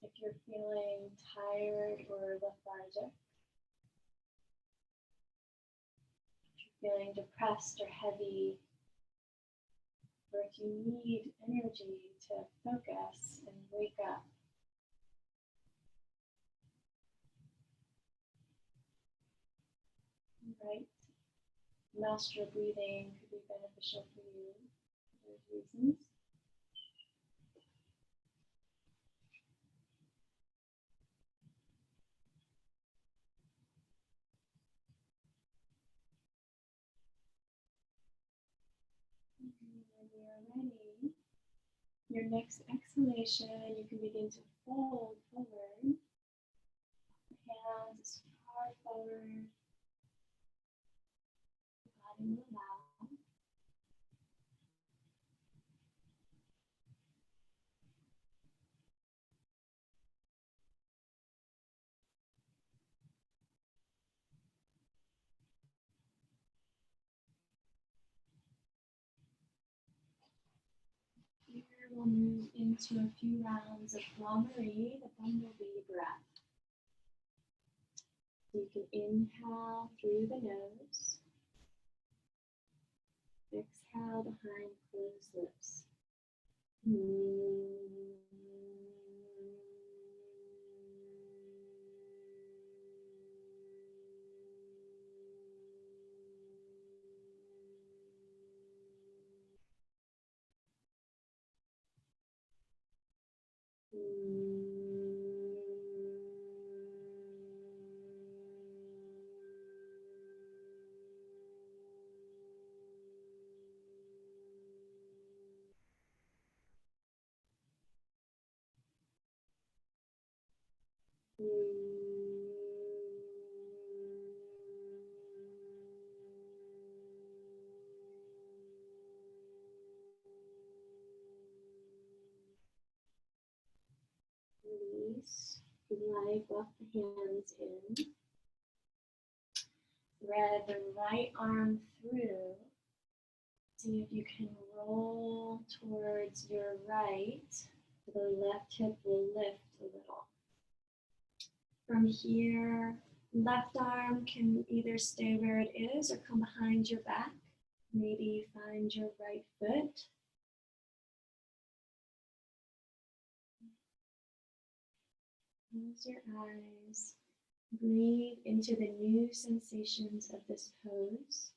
Speaker 2: if you're feeling tired or lethargic. If you're feeling depressed or heavy, or if you need energy to focus and wake up. Right
Speaker 1: Nostril breathing could be beneficial for you for those reasons. And when you're ready, your next exhalation, you can begin to fold forward. Hands as far forward, the body will allow. Here we'll move into a few rounds of Marie, the bumblebee breath. You can inhale through the nose, exhale behind closed lips. Release. If you like, walk the hands in. Thread the right arm through. See if you can roll towards your right. The left hip will lift a little. From here, left arm can either stay where it is or come behind your back. Maybe find your right foot. Close your eyes. Breathe into the new sensations of this pose.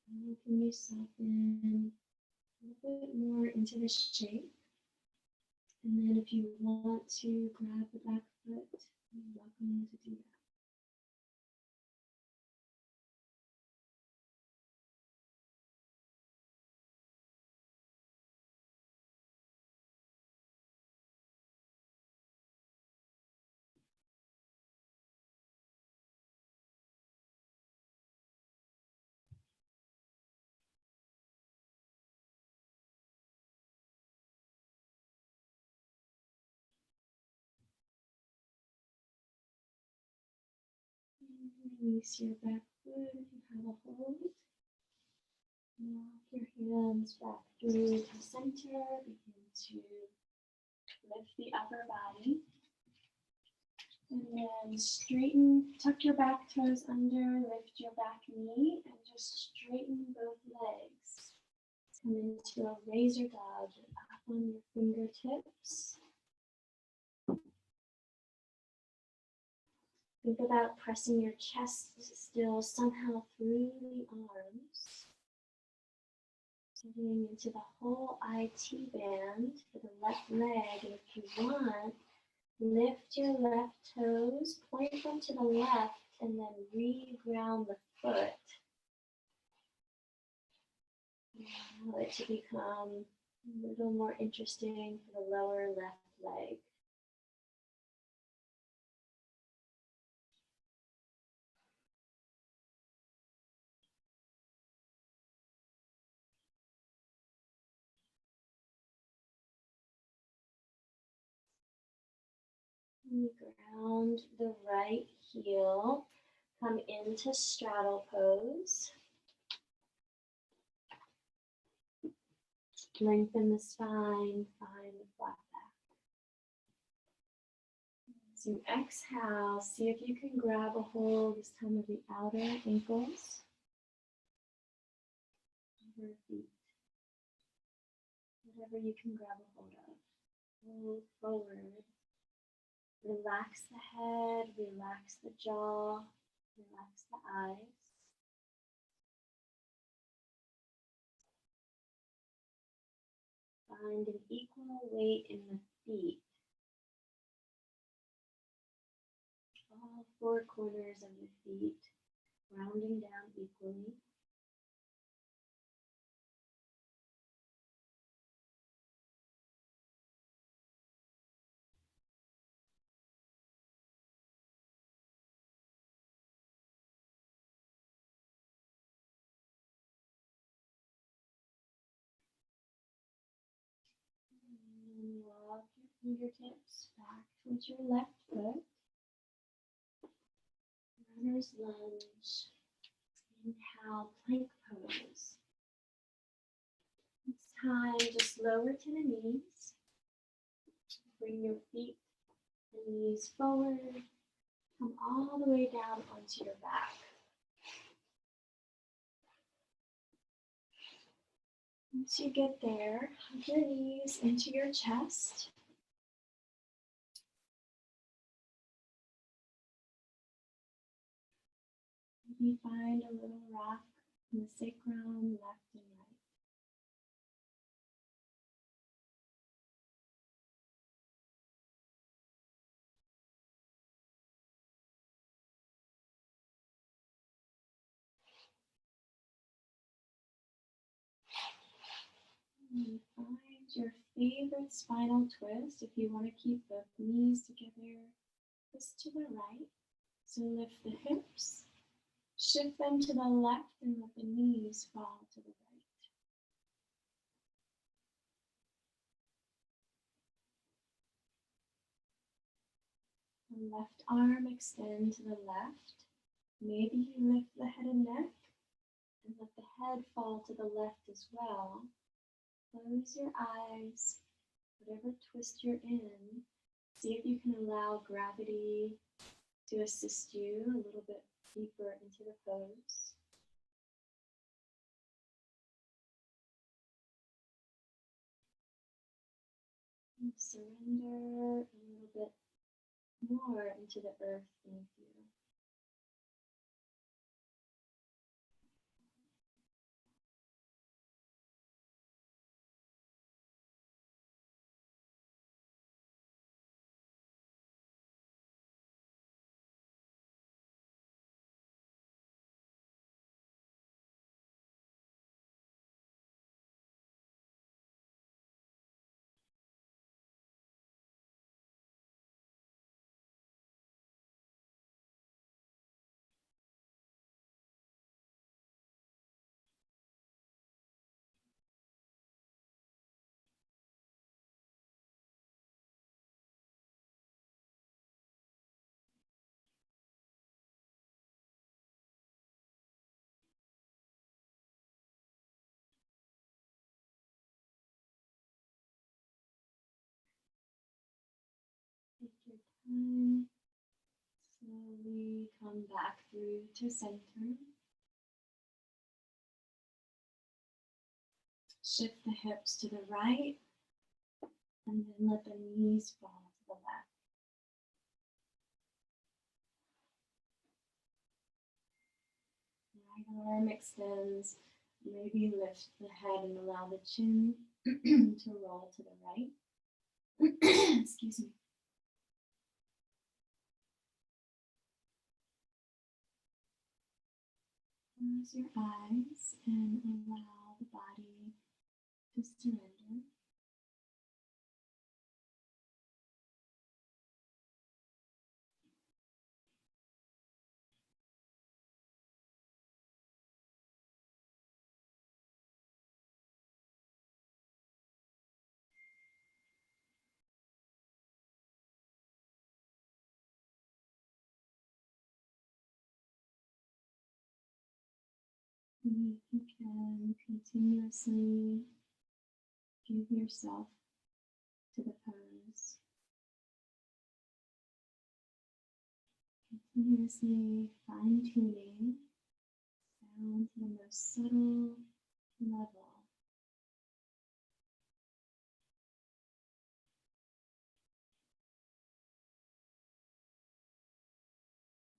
Speaker 1: How can you soften a little bit more into the shape? And then if you want to grab the back foot, you're welcome to do that. Release your back foot if you have a hold. Walk your hands back through to center. Begin to lift the upper body. And then straighten, tuck your back toes under, lift your back knee, and just straighten both legs. Come into a razor dog up on your fingertips. Think about pressing your chest still somehow through the arms. Getting into the whole IT band for the left leg. And if you want, lift your left toes, point them to the left, and then re-ground the foot. Allow it to become a little more interesting for the lower left leg. Ground the right heel. Come into straddle pose.
Speaker 2: Lengthen the spine, find the flat back. As you exhale, see if you can grab a hold this time of the outer ankles, over feet, whatever you can grab a hold of. Hold forward. Relax the head, relax the jaw, relax the eyes. Find an equal weight in the feet. All four corners of the feet, rounding down equally. And then walk your fingertips back towards your left foot. Runner's lunge. Inhale, plank pose. This time, just lower to the knees. Bring your feet and knees forward. Come all the way down onto your back. Once you get there, hug your knees into your chest. Maybe find a little rock in the sacrum, left and right. And find your favorite spinal twist. If you want to keep both knees together, twist to the right. So lift the hips, shift them to the left, and let the knees fall to the right. The left arm extend to the left. Maybe you lift the head and neck and let the head fall to the left as well. Close your eyes, whatever twist you're in. See if you can allow gravity to assist you a little bit deeper into the pose. And surrender a little bit more into the earth beneath you. Take your time. Slowly come back through to center. Shift the hips to the right, and then let the knees fall to the left. Right arm extends. Maybe lift the head and allow the chin to roll to the right. Excuse me. Close your eyes and allow the body to surrender. And if you can continuously
Speaker 1: Give yourself to the pose. Continuously fine-tuning down to the most subtle level.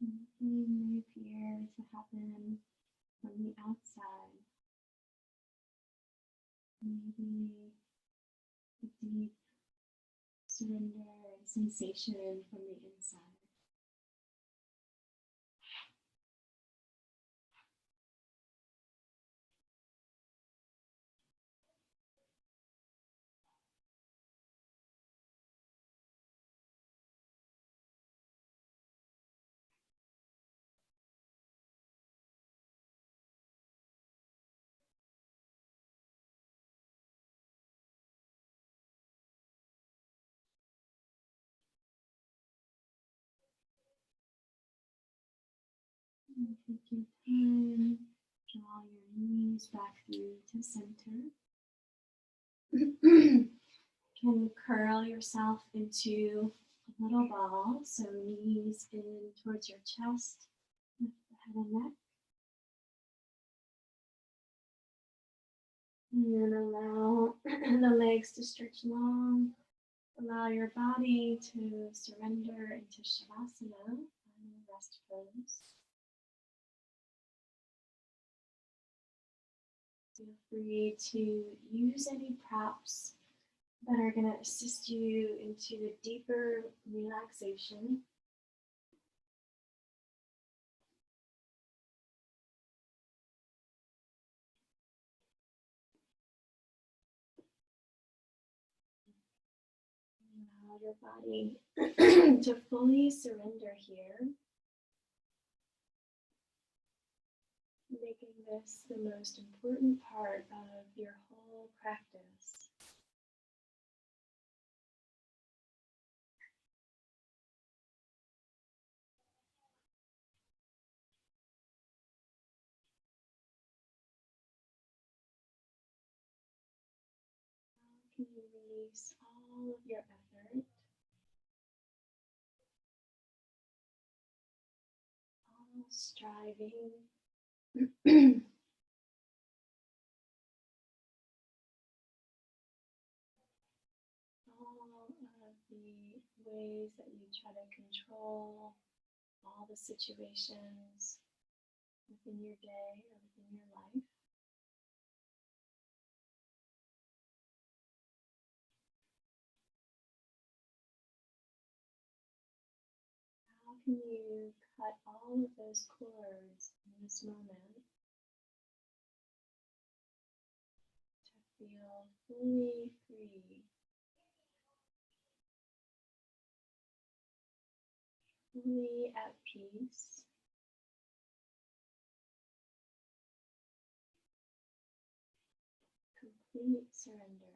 Speaker 1: Nothing may appear to happen from the outside. Maybe a deep surrender and sensation from the inside. And take your time, draw your knees back through to center. Can curl yourself into a little ball, so knees in towards your chest, lift the head and neck. And allow the legs to stretch long. Allow your body to surrender into Shavasana, final rest pose. Feel free to use any props that are going to assist you into a deeper relaxation. Allow your body to fully surrender here, making this the most important part of your whole practice. How can you release all of your effort, all striving, all of the ways that you try to control all the situations within your day or within your life? How can you cut all of those cords in this moment to feel fully free, fully at peace, complete surrender?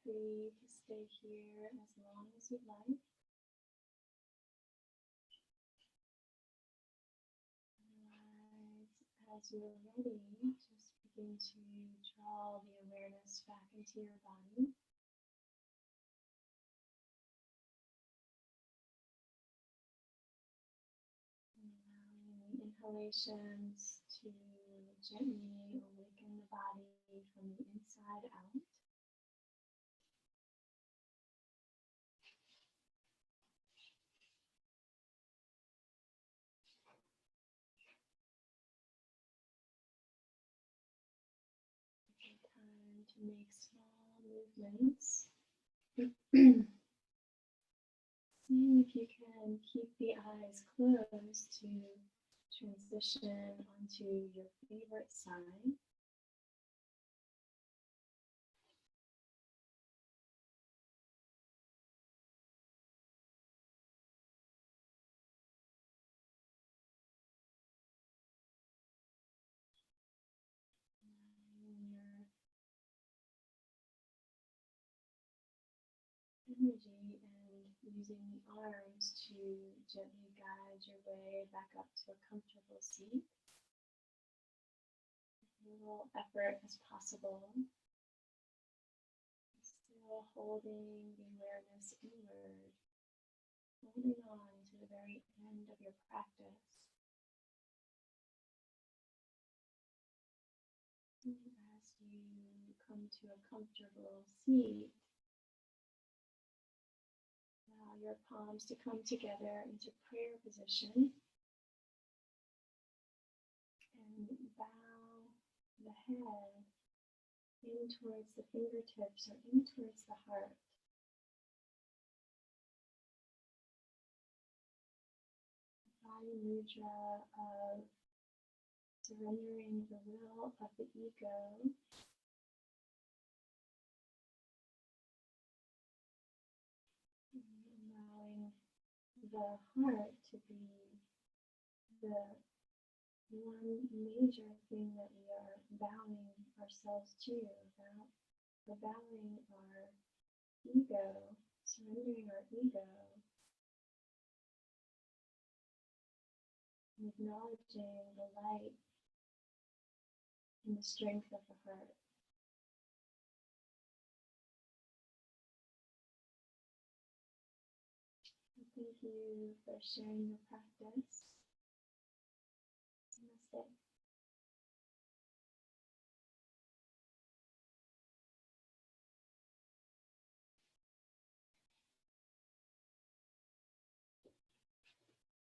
Speaker 1: free to stay here as long as you like. Otherwise, as you're ready, just begin to draw the awareness back into your body. Allowing the inhalations to gently awaken the body from the inside out. Take time to make small movements. Seeing if you can keep the eyes closed to transition onto your favorite side. Allowing your energy and using the arms to gently guide your way back up to a comfortable seat. As little effort as possible. Still holding the awareness inward, holding on to the very end of your practice. And as you come to a comfortable seat, allow your palms to come together into prayer position and bow the head in towards the fingertips or in towards the heart. Body mudra of surrendering the will of the ego and allowing the heart to be the one major thing that we are bowing ourselves to. We're bowing our ego, surrendering our ego, and acknowledging the light and the strength of the heart. Thank you for sharing your practice.